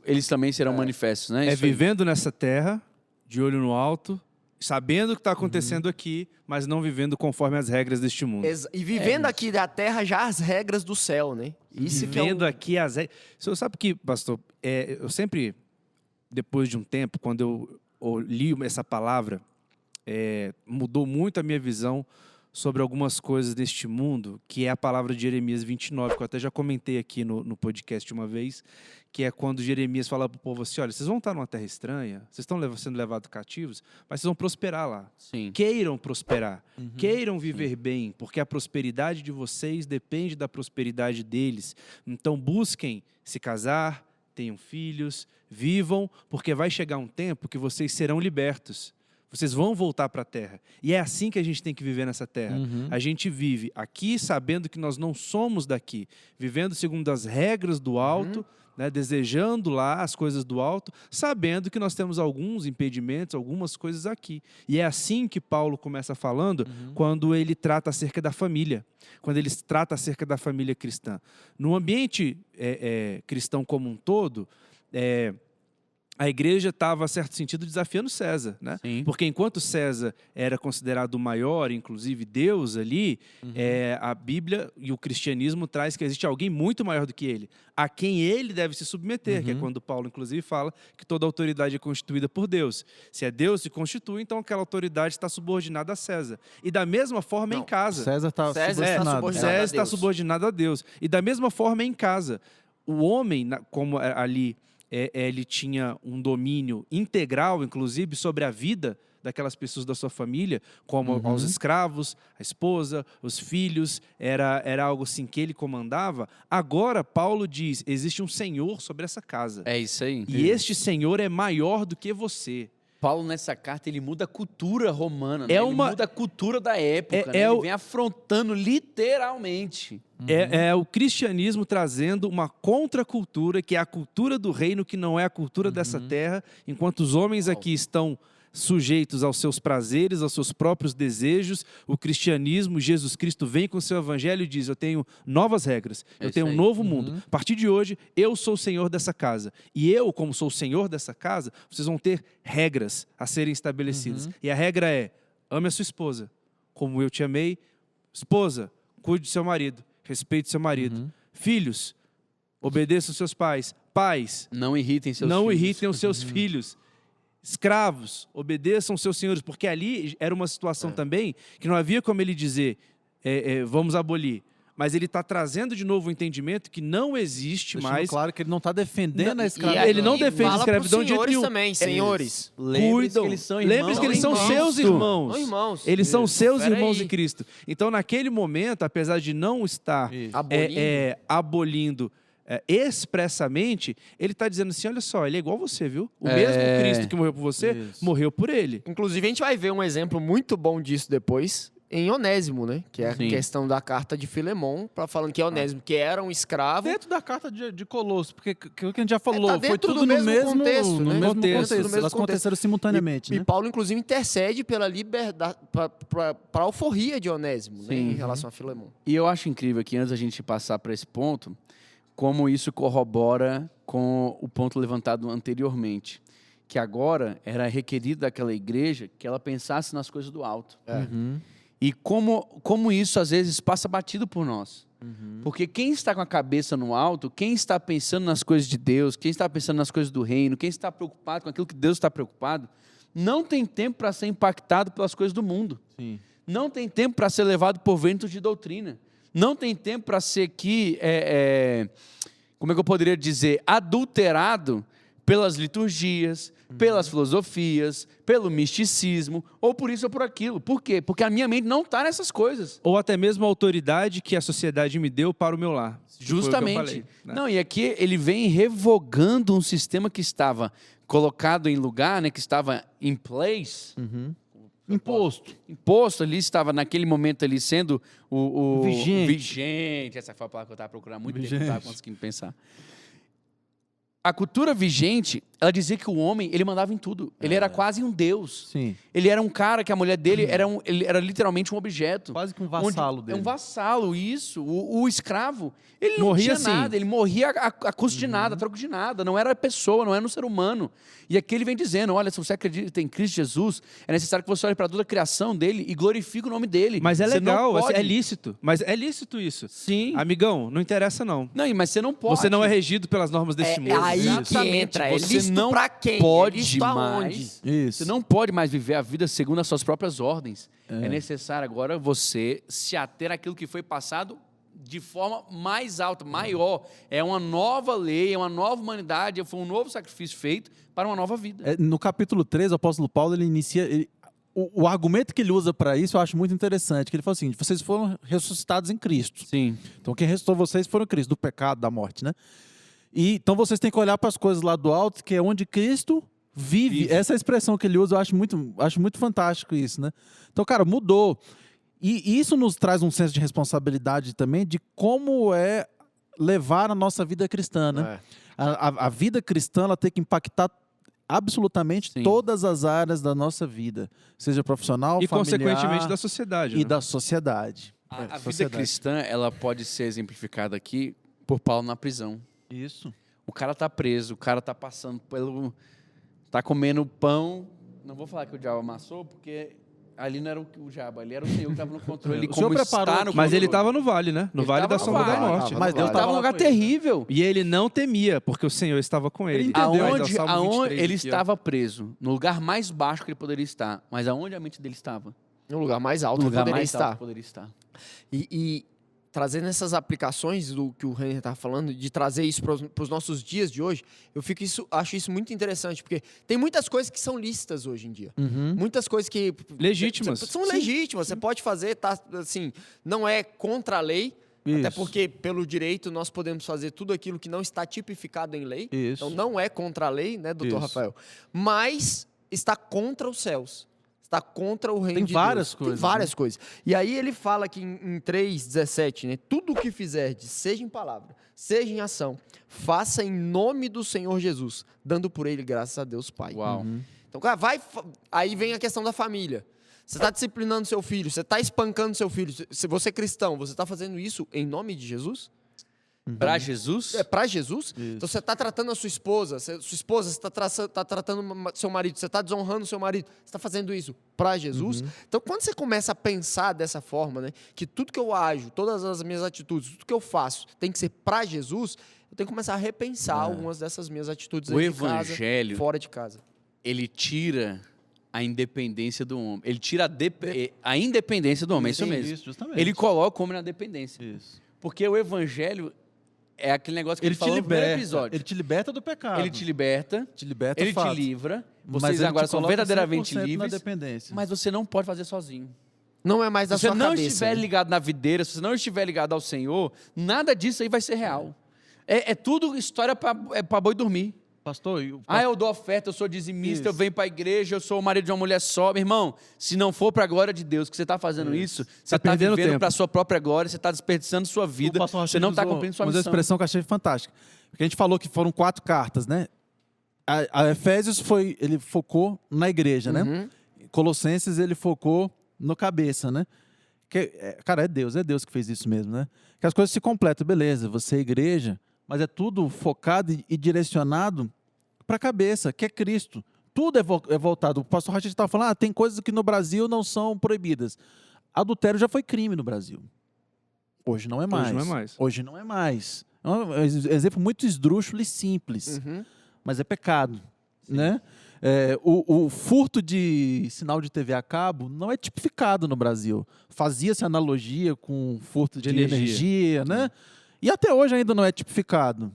eles também serão manifestos, né? É Isso aí. vivendo nessa terra, de olho no alto, sabendo o que está acontecendo aqui, mas não vivendo conforme as regras deste mundo. E vivendo aqui da terra já as regras do céu, né? Isso que é Vivendo aqui as regras. Você sabe que, pastor, eu sempre, depois de um tempo, quando eu li essa palavra, mudou muito a minha visão sobre algumas coisas deste mundo, que é a palavra de Jeremias 29, que eu até já comentei aqui no podcast uma vez, que é quando Jeremias fala para o povo assim, olha, vocês vão estar numa terra estranha, vocês estão sendo levados cativos, mas vocês vão prosperar lá. Sim. Queiram prosperar, queiram viver bem, porque a prosperidade de vocês depende da prosperidade deles. Então busquem se casar, tenham filhos, vivam, porque vai chegar um tempo que vocês serão libertos. Vocês vão voltar para a terra. E é assim que a gente tem que viver nessa terra. A gente vive aqui sabendo que nós não somos daqui, vivendo segundo as regras do alto, né, desejando lá as coisas do alto, sabendo que nós temos alguns impedimentos, algumas coisas aqui. E é assim que Paulo começa falando quando ele trata acerca da família, quando ele trata acerca da família cristã. No ambiente cristão como um todo, a igreja estava, a certo sentido, desafiando César, né? Sim. Porque enquanto César era considerado o maior, inclusive Deus ali, a Bíblia e o cristianismo traz que existe alguém muito maior do que ele, a quem ele deve se submeter, que é quando Paulo, inclusive, fala que toda autoridade é constituída por Deus. Se é Deus que constitui, então aquela autoridade está subordinada a César. E da mesma forma em casa. César está César está subordinado. subordinado. César a está Deus. subordinado a Deus. E da mesma forma em casa. O homem, como ali ele tinha um domínio integral, inclusive, sobre a vida daquelas pessoas da sua família, como aos escravos, a esposa, os filhos, era algo assim que ele comandava. Agora, Paulo diz, existe um Senhor sobre essa casa. É isso aí. E este Senhor é maior do que você. Paulo, nessa carta, ele muda a cultura romana, né? É Ele uma- muda a cultura da época, né? é Ele o- vem afrontando literalmente. É o cristianismo trazendo uma contracultura, que é a cultura do reino, que não é a cultura dessa terra, enquanto os homens aqui estão sujeitos aos seus prazeres, aos seus próprios desejos. O cristianismo, Jesus Cristo vem com o seu evangelho e diz: eu tenho novas regras, eu tenho um novo mundo. A partir de hoje, eu sou o Senhor dessa casa. E eu, como sou o Senhor dessa casa, vocês vão ter regras a serem estabelecidas. E a regra é: ame a sua esposa, como eu te amei. Esposa, cuide do seu marido, respeite seu marido. Filhos, obedeçam seus pais. Pais, Não irritem seus não filhos. irritem os seus filhos. Escravos, obedeçam seus senhores, porque ali era uma situação também que não havia como ele dizer, vamos abolir. Mas ele está trazendo de novo o entendimento que não existe Deixando mais. claro que ele não está defendendo a E escravidão. aí ele não defende a fala escravidão pros de jeito senhores nenhum. também, senhores. Lembre-se que eles são irmãos. Lembre-se que eles são Irmãos. seus irmãos. São irmãos. Eles são seus Pera irmãos aí. em Cristo. Então, naquele momento, apesar de não estar Isso. Abolindo. expressamente, ele está dizendo assim: olha só, ele é igual a você, viu? O mesmo Cristo que morreu por você, Isso. morreu por ele. Inclusive, a gente vai ver um exemplo muito bom disso depois em Onésimo, né? Que é a Sim. questão da carta de Filemon, falando que Onésimo, que era um escravo. Dentro da carta de Colosso, porque o que a gente já falou, tá foi dentro tudo do no mesmo mesmo contexto, no né? mesmo Contexto, contexto. no mesmo Elas aconteceram simultaneamente, E né? Paulo, inclusive, intercede pela liberdade, para a alforria de Onésimo, né, Sim. em relação a Filemon. E eu acho incrível que antes da gente passar para esse ponto, como isso corrobora com o ponto levantado anteriormente, que agora era requerido daquela igreja que ela pensasse nas coisas do alto. E como isso às vezes passa batido por nós. Porque quem está com a cabeça no alto, quem está pensando nas coisas de Deus, quem está pensando nas coisas do reino, quem está preocupado com aquilo que Deus está preocupado, não tem tempo para ser impactado pelas coisas do mundo. Sim. Não tem tempo para ser levado por ventos de doutrina. Não tem tempo para ser aqui, como é que eu poderia dizer, adulterado pelas liturgias, pelas filosofias, pelo misticismo, ou por isso ou por aquilo. Por quê? Porque a minha mente não está nessas coisas. Ou até mesmo a autoridade que a sociedade me deu para o meu lar. Foi o que eu Justamente. falei, né? Não, e aqui ele vem revogando um sistema que estava colocado em lugar, né, que estava in place, imposto ali, estava naquele momento ali sendo o vigente. Essa foi a palavra que eu estava procurando há muito tempo, não estava conseguindo pensar. A cultura vigente, ela dizia que o homem, ele mandava em tudo. Ele era quase um deus. Sim. Ele era um cara que a mulher dele ele era literalmente um objeto. Quase que um vassalo dele. É um vassalo, isso. O escravo, ele não Morria tinha assim. nada, ele morria a custo de nada, a troco de nada. Não era pessoa, não era um ser humano. E aqui ele vem dizendo, olha, se você acredita em Cristo Jesus, é necessário que você olhe para toda a criação dele e glorifique o nome dele. Mas é Você não legal, pode- é lícito. Mas é lícito isso. Sim. Amigão, não interessa não. Não, mas você não pode. Você não é regido pelas normas deste mundo. aí que Exatamente. entra. Você lícito não pra quem? pode lícito aonde? mais. Isso. Você não pode mais viver a vida segundo as suas próprias ordens. É necessário agora você se ater àquilo que foi passado de forma mais alta, maior. É uma nova lei, é uma nova humanidade, foi um novo sacrifício feito para uma nova vida. No capítulo 3, o apóstolo Paulo, ele inicia... O argumento que ele usa para isso eu acho muito interessante, que ele fala assim, vocês foram ressuscitados em Cristo. Sim. Então quem ressuscitou vocês foram Cristo, do pecado, da morte, né? E, então vocês têm que olhar para as coisas lá do alto, que é onde Cristo vive. Essa expressão que ele usa, eu acho muito fantástico isso, né? Então, cara, mudou. E isso nos traz um senso de responsabilidade também de como é levar a nossa vida cristã, né? A vida cristã, ela tem que impactar absolutamente Sim. todas as áreas da nossa vida, seja profissional, E familiar consequentemente da sociedade. e né? da sociedade. A vida Sociedade. cristã, ela pode ser exemplificada aqui por Paulo na prisão. Isso. O cara tá preso, o cara tá passando pelo... Tá comendo pão. Não vou falar que o diabo amassou, porque ali não era o diabo, ali era o Senhor que estava no controle. O Senhor preparou está no Mas ele controle. estava no vale, né? No Ele vale tava da no sombra da vale. morte. Mas Deus Ele estava num lugar terrível. E ele não temia, porque o Senhor estava com ele. Ele entendeu. Mas é o Aonde, Salmo aonde 23 ele aqui, ó. estava preso, no lugar mais baixo que ele poderia estar, mas aonde a mente dele estava? No lugar mais alto No que lugar poderia mais alto estar. que poderia estar. E trazendo essas aplicações do que o Renner estava falando, de trazer isso para os nossos dias de hoje, acho isso muito interessante, porque tem muitas coisas que são lícitas hoje em dia. Muitas coisas que... Legítimas. São legítimas, você pode fazer, tá, assim, não é contra a lei, até Isso. porque, pelo direito, nós podemos fazer tudo aquilo que não está tipificado em lei. Isso. Então, não é contra a lei, né, doutor Isso. Rafael? Mas está contra os céus. Está contra o reino Tem de várias Deus. coisas, Tem várias coisas. E aí ele fala aqui em 3,17, né? Tudo o que fizerdes, seja em palavra, seja em ação, faça em nome do Senhor Jesus, dando por ele graças a Deus Pai. Uau. Então, cara, aí vem a questão da família. Você está disciplinando seu filho, você está espancando seu filho. Se você é cristão, você está fazendo isso em nome de Jesus? Para Jesus? É para Jesus? Isso. Então você está tratando a sua esposa, você está tratando seu marido, você está desonrando seu marido, você está fazendo isso para Jesus? Então quando você começa a pensar dessa forma, né, que tudo que eu ajo, todas as minhas atitudes, tudo que eu faço tem que ser para Jesus, eu tenho que começar a repensar algumas dessas minhas atitudes O dentro de casa, evangelho, fora de casa. ele tira a independência do homem. Ele tira a independência do homem, é isso Sim, mesmo. isso, justamente. Ele coloca o homem na dependência. Isso. Porque o evangelho é aquele negócio que Ele ele te falou no primeiro liberta. episódio. Ele te liberta do pecado. Ele te liberta, te liberta, ele fato. te livra, Mas vocês ele agora te são coloca verdadeiramente 100% livres, na dependência. mas você não pode fazer sozinho. Não é mais da Se você sua não cabeça. estiver né? ligado na videira, se você não estiver ligado ao Senhor, nada disso aí vai ser real. É tudo história para boi dormir. Pastor, Eu dou oferta, eu sou dizimista, Isso. eu venho para a igreja, eu sou o marido de uma mulher só. Meu irmão, se não for para a glória de Deus que você está fazendo isso, você está perdendo vivendo tempo. para a sua própria glória, você está desperdiçando sua vida, o pastor você não está usou cumprindo sua uma missão. expressão que eu achei fantástica. Porque a gente falou que foram 4 cartas, né? A Efésios ele focou na igreja, né? Colossenses ele focou no cabeça, né? Cara, é Deus que fez isso mesmo, né? Que as coisas se completam, beleza, você é igreja, mas é tudo focado e direcionado para a cabeça, que é Cristo. Tudo é voltado. O pastor Rachid estava falando, tem coisas que no Brasil não são proibidas. Adultério já foi crime no Brasil. Hoje não é mais. Hoje não é mais. Hoje não é mais. É um exemplo muito esdrúxulo e simples, mas é pecado, né? O furto de sinal de TV a cabo não é tipificado no Brasil. Fazia-se analogia com furto de energia, né? E até hoje ainda não é tipificado.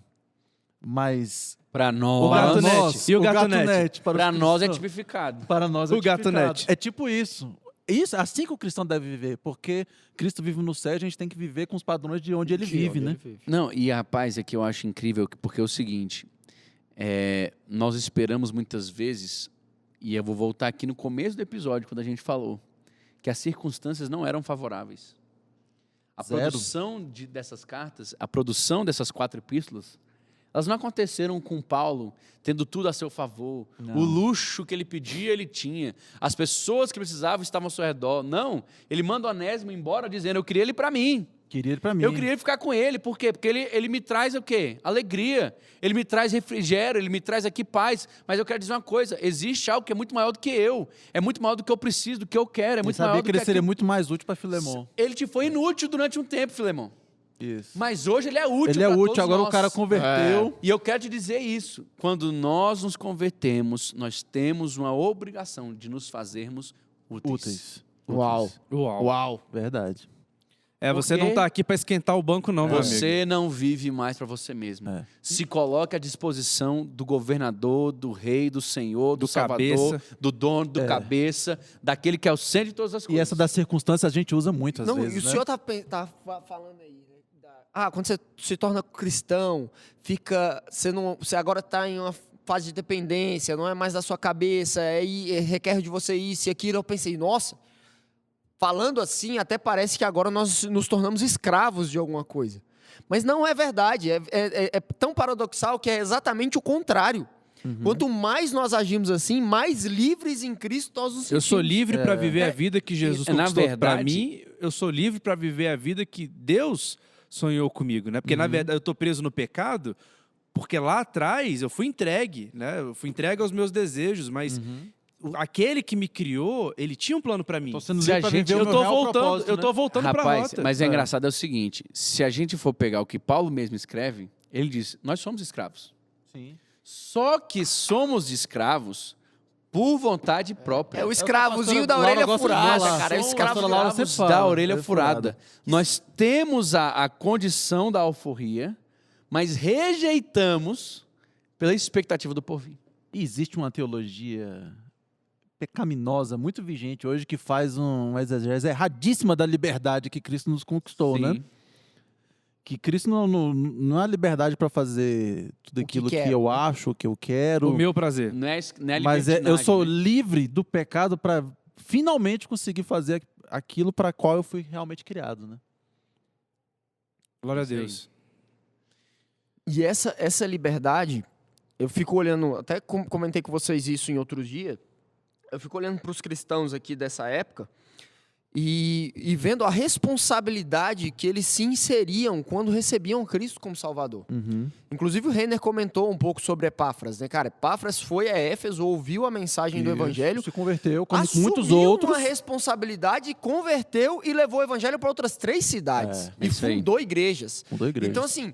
Mas Para O nós, gatunete. E o gatunete? para nós é tipificado. Para nós é O gatunete. tipificado. É tipo isso. Isso, assim que o cristão deve viver, porque Cristo vive no céu, a gente tem que viver com os padrões de onde ele vive, né? Não, e rapaz, é que eu acho incrível, porque é o seguinte, nós esperamos muitas vezes, e eu vou voltar aqui no começo do episódio, quando a gente falou, que as circunstâncias não eram favoráveis. A Zero. produção dessas cartas, a produção dessas 4 epístolas, elas não aconteceram com Paulo tendo tudo a seu favor. Não. O luxo que ele pedia, ele tinha. As pessoas que precisavam estavam ao seu redor. Não, ele manda o Onésimo embora dizendo, eu queria ele para mim. Queria ele para mim. Eu queria ficar com ele. Por quê? Porque ele me traz o quê? Alegria. Ele me traz refrigério, ele me traz aqui paz. Mas eu quero dizer uma coisa, existe algo que é muito maior do que eu. É muito maior do que eu preciso, do que eu quero. É Ele muito sabia maior que do ele que seria aquilo. muito mais útil para Filemon. Ele te foi inútil durante um tempo, Filemão. Isso. Mas hoje ele é útil. Ele é pra útil, todos agora nós. o cara converteu. E eu quero te dizer isso. Quando nós nos convertemos, nós temos uma obrigação de nos fazermos úteis. Uau. Uau. Verdade. Você Porque não tá aqui para esquentar o banco, não, meu amigo. Você não vive mais para você mesmo. Se coloque à disposição do governador, do rei, do senhor, do salvador, cabeça. do dono, do cabeça, daquele que é o centro de todas as E coisas. essa das circunstâncias a gente usa muito às Não, vezes, e o né? senhor tá falando aí, né? Quando você se torna cristão, você agora está em uma fase de dependência, não é mais da sua cabeça, aí requer de você isso e aquilo. Eu pensei, nossa, falando assim, até parece que agora nós nos tornamos escravos de alguma coisa. Mas não é verdade, é tão paradoxal que é exatamente o contrário. Quanto mais nós agimos assim, mais livres em Cristo nós nos Eu sentimos. sou livre para viver a vida que Jesus na conquistou para verdade- mim. Eu sou livre para viver a vida que Deus sonhou comigo, né? Porque na verdade eu tô preso no pecado, porque lá atrás eu fui entregue, né? Eu fui entregue aos meus desejos, mas aquele que me criou, ele tinha um plano para mim. Tô sendo Se a livre pra gente- viver o Eu meu tô real voltando, propósito, eu tô né? voltando para a Rapaz, rota. mas é engraçado é o seguinte, se a gente for pegar o que Paulo mesmo escreve, ele diz, nós somos escravos. Sim. Só que somos escravos por vontade própria. É o escravozinho da Laura orelha gosta de furada, falar. cara. É o A escravo pastora Laura Escravos sempre da fala, orelha orelha furada. Nós temos a condição da alforria, mas rejeitamos pela expectativa do porvir. E existe uma teologia pecaminosa, muito vigente hoje, que faz uma exegese erradíssima da liberdade que Cristo nos conquistou, né? Que Cristo não é a liberdade para fazer tudo O que aquilo que, quero. eu acho, o que eu quero. O meu prazer. Não é Mas eu libertinagem, sou né? livre do pecado para finalmente conseguir fazer aquilo para qual eu fui realmente criado, né? Glória a Isso aí. Deus. E essa liberdade, eu fico olhando, até comentei com vocês isso em outro dia, eu fico olhando para os cristãos aqui dessa época e vendo a responsabilidade que eles se inseriam quando recebiam Cristo como Salvador. Inclusive o Renner comentou um pouco sobre Epáfras, né, cara? Epáfras foi a Éfeso, ouviu a mensagem do Evangelho, se converteu, como assumiu muitos outros. uma responsabilidade, converteu e levou o Evangelho para outras 3 cidades. E isso aí. fundou igrejas. Fundou igrejas. Então, assim,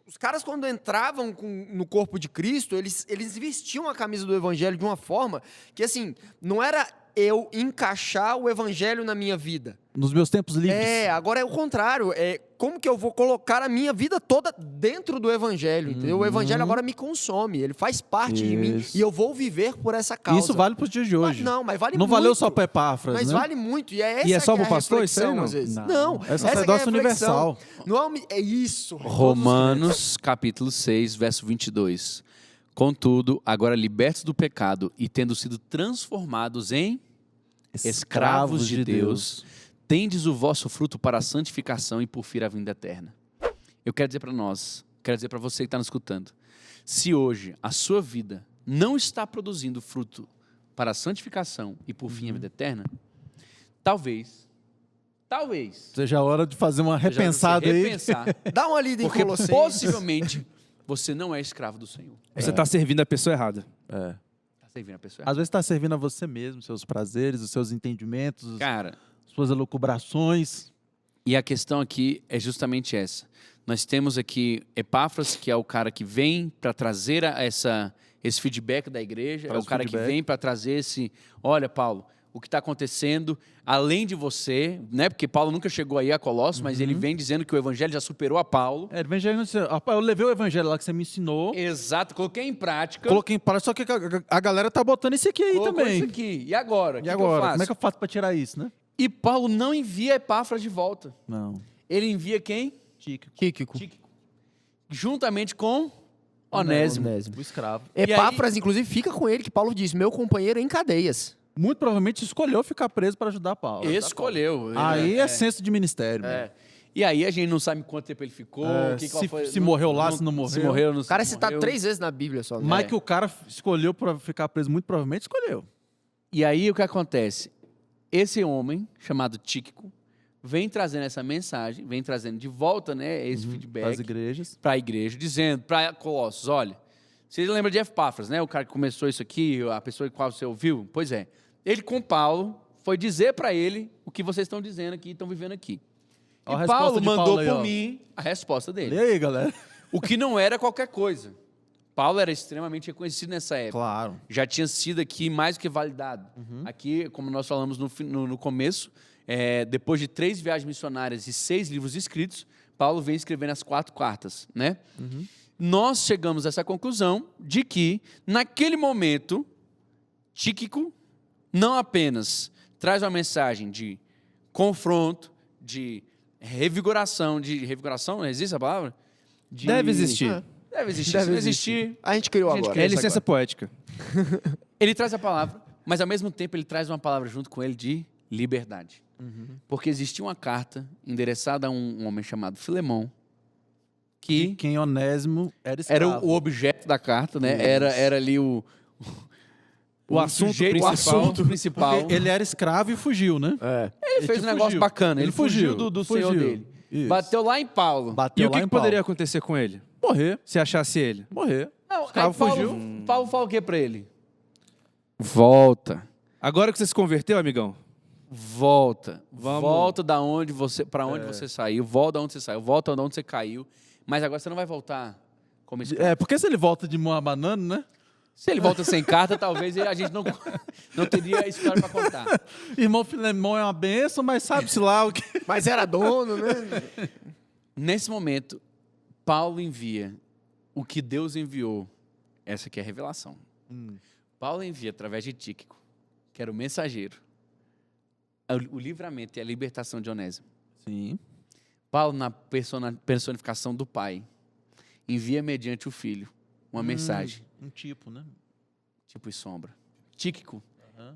os caras, quando entravam no corpo de Cristo, eles vestiam a camisa do Evangelho de uma forma que, assim, não era eu encaixar o Evangelho na minha vida. Nos meus tempos livres. Agora é o contrário. Como que eu vou colocar a minha vida toda dentro do Evangelho, entendeu? O Evangelho agora me consome, ele faz parte de mim Isso. e eu vou viver por essa causa. Isso vale para os dias de hoje. Mas vale Não muito. valeu só para Epáfras, Mas né? vale muito. E é essa E é só que pro pastor isso aí, reflexão, não? às vezes. Não. Não. É essa que sacerdócio a reflexão. universal. Não é isso. Romanos, capítulo 6, verso 22. Contudo, agora libertos do pecado e tendo sido transformados em escravos de Deus, tendes o vosso fruto para a santificação e por fim a vinda eterna. Eu quero dizer para nós, quero dizer para você que está nos escutando, se hoje a sua vida não está produzindo fruto para a santificação e por fim a vida eterna, talvez Seja a hora de fazer uma repensada aí. repensar, Dá uma lida em porque Colossenses. possivelmente você não é escravo do Senhor. Você está servindo a pessoa errada. É. Está servindo a pessoa. Às vezes está servindo a você mesmo, seus prazeres, os seus entendimentos, Cara, suas elucubrações. e a questão aqui é justamente essa. Nós temos aqui Epáfras, que é o cara que vem para trazer esse feedback da igreja, Traz é o cara feedback. que vem para trazer olha, Paulo, o que está acontecendo, além de você, né? Porque Paulo nunca chegou aí a Colossos, mas ele vem dizendo que o evangelho já superou a Paulo. É, evangelho, eu levei o evangelho lá que você me ensinou, Exato, coloquei em prática. coloquei em prática, só que a galera tá botando esse aqui aí Colocou também. isso aqui. E agora? O que E que eu agora? faço? Como é que eu faço para tirar isso, né? E Paulo não envia Epáfras de volta. Não. Ele envia quem? Tíquico. Tíquico. Juntamente com Onésimo. O escravo. Epáfras, inclusive, fica com ele, que Paulo diz, meu companheiro em cadeias. Muito provavelmente escolheu ficar preso para ajudar Paulo. Escolheu. Aí é senso de ministério. É. mano. E aí a gente não sabe quanto tempo ele ficou, se morreu lá, se não morreu. Se morreu, não O cara é se citado morreu. 3 vezes na Bíblia só. né? Mas que o cara escolheu para ficar preso, muito provavelmente escolheu. E aí o que acontece? Esse homem, chamado Tíquico, vem trazendo essa mensagem, vem trazendo de volta, né, esse Para as feedback igrejas. para a igreja, dizendo para Colossos, olha, vocês lembram de Epáfras, né, o cara que começou isso aqui, a pessoa com qual você ouviu? Pois é, ele com Paulo foi dizer para ele o que vocês estão dizendo aqui, estão vivendo aqui. Ó a E resposta Paulo de mandou Paulo aí, por ó. mim a resposta dele. E aí, galera? O que não era qualquer coisa. Paulo era extremamente reconhecido nessa época. Claro. Já tinha sido aqui mais do que validado. Aqui, como nós falamos no começo, depois de 3 viagens missionárias e 6 livros escritos, Paulo vem escrevendo as 4 cartas, né? Nós chegamos a essa conclusão de que, naquele momento, Tíquico não apenas traz uma mensagem de confronto, de revigoração, não existe a palavra? Deve existir. Deve existir. Deve Se não existir. existir, A gente criou A gente agora. criou. É licença poética. ele traz a palavra, mas ao mesmo tempo ele traz uma palavra junto com ele de liberdade. Porque existia uma carta endereçada a um homem chamado Filemão, que Quem Onésimo era era escravo. o objeto da carta, né? Era ali o assunto sujeito, principal. o assunto principal. Porque ele era escravo e fugiu, né? Ele fez um negócio fugiu. bacana, ele Ele fugiu fugiu, do fugiu. senhor dele. Isso. Bateu lá em Paulo. E Bateu o lá que em poderia Paulo. acontecer com ele? Morrer. Se achasse ele? Morrer. Não, escravo aí Paulo, fugiu. Paulo fala o que pra ele? Volta. Agora que você se converteu, amigão, Volta. Vamos. Volta da onde você, para onde você saiu, volta da onde você saiu, volta de onde você caiu, mas agora você não vai voltar como escravo. É, porque se ele volta de mão abanando, né? Se ele volta sem carta, talvez a gente não teria história para contar. Irmão Filemão é uma benção, mas sabe-se lá o que... Mas era dono, né? Nesse momento, Paulo envia o que Deus enviou. Essa aqui é a revelação. Paulo envia através de Tíquico, que era o mensageiro, o livramento e a libertação de Onésimo. Sim. Paulo, na personificação do Pai, envia mediante o Filho uma mensagem, Um tipo, né? tipo e sombra. Tíquico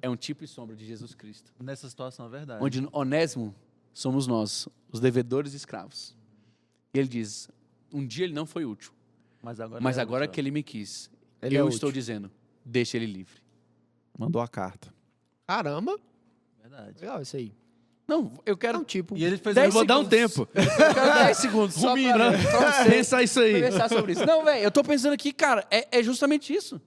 é um tipo e sombra de Jesus Cristo, Nessa situação é verdade. onde Onésimo somos nós, os devedores e escravos. E ele diz, um dia ele não foi útil, Mas mas é agora útil. que ele me quis, Ele é eu útil. estou dizendo, deixe ele livre. Mandou a carta. Caramba. Verdade. Legal isso aí. Não, eu quero, Não, tipo... E ele fez Dez Eu vou dar um segundos. tempo. eu quero 10 segundos só pra Pensa isso aí. pensar sobre isso. Não, velho, eu tô pensando aqui, cara, é justamente isso.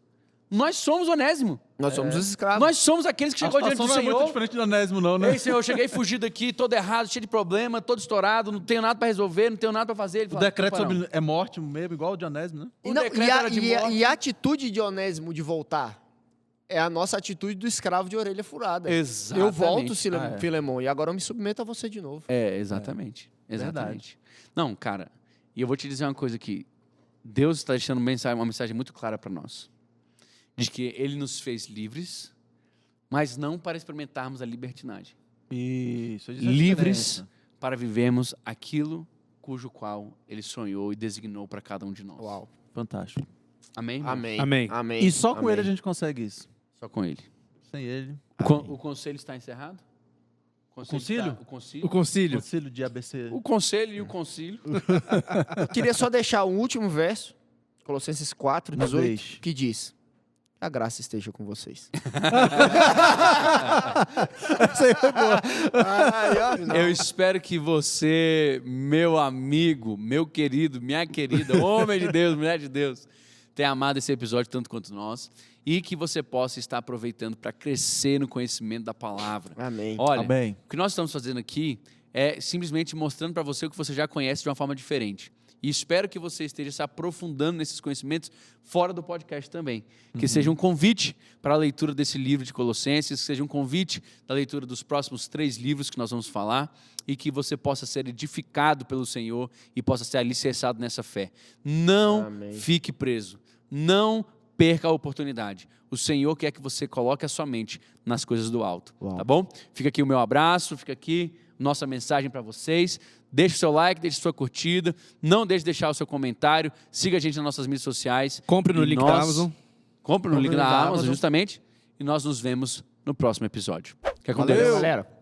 Nós somos Onésimo. Nós somos os escravos. Nós somos aqueles que A chegou diante situação do não é muito Senhor. diferente do Onésimo, não, né? Ei, Senhor, eu cheguei fugido aqui, todo errado, cheio de problema, todo estourado, não tenho nada pra resolver, não tenho nada pra fazer. Ele O fala, decreto "Opa, não." sobre é morte mesmo, igual o de Onésimo, né? O Não, decreto era de morte. e a atitude de Onésimo de voltar é a nossa atitude do escravo de orelha furada. Exatamente. Eu volto, é. Filemon, e agora eu me submeto a você de novo. Exatamente. Verdade. Exatamente. Não, cara, e eu vou te dizer uma coisa aqui. Deus está deixando uma mensagem muito clara para nós. De que Ele nos fez livres, mas não para experimentarmos a libertinagem. Isso. Livres para vivermos aquilo cujo qual Ele sonhou e designou para cada um de nós. Uau. Fantástico. Amém? irmão? Amém. Amém. Amém. E só com Amém. ele a gente consegue isso. Só com Ele. Sem ele. O conselho está encerrado? concílio? O concílio? O concílio. Concílio de ABC. O conselho e o concílio. Eu queria só deixar o último verso, Colossenses 4, Uma 18, vez. que diz: a graça esteja com vocês. Eu espero que você, meu amigo, meu querido, minha querida, homem de Deus, mulher de Deus, tenha amado esse episódio tanto quanto nós e que você possa estar aproveitando para crescer no conhecimento da palavra. Amém. Olha, Amém. o que nós estamos fazendo aqui é simplesmente mostrando para você o que você já conhece de uma forma diferente. E espero que você esteja se aprofundando nesses conhecimentos fora do podcast também. Que seja um convite para a leitura desse livro de Colossenses, que seja um convite da leitura dos próximos 3 livros que nós vamos falar e que você possa ser edificado pelo Senhor e possa ser alicerçado nessa fé. Não Amém. fique preso. Não perca a oportunidade. O Senhor quer que você coloque a sua mente nas coisas do alto. Uau. Tá bom? Fica aqui o meu abraço, fica aqui nossa mensagem para vocês. Deixe o seu like, deixe sua curtida. Não deixe de deixar o seu comentário. Siga a gente nas nossas mídias sociais. Compre no E link nós- da Amazon. Compre no Compre link no da da Amazon, Amazon. justamente. E nós nos vemos no próximo episódio. Fica com Valeu. Deus. Galera.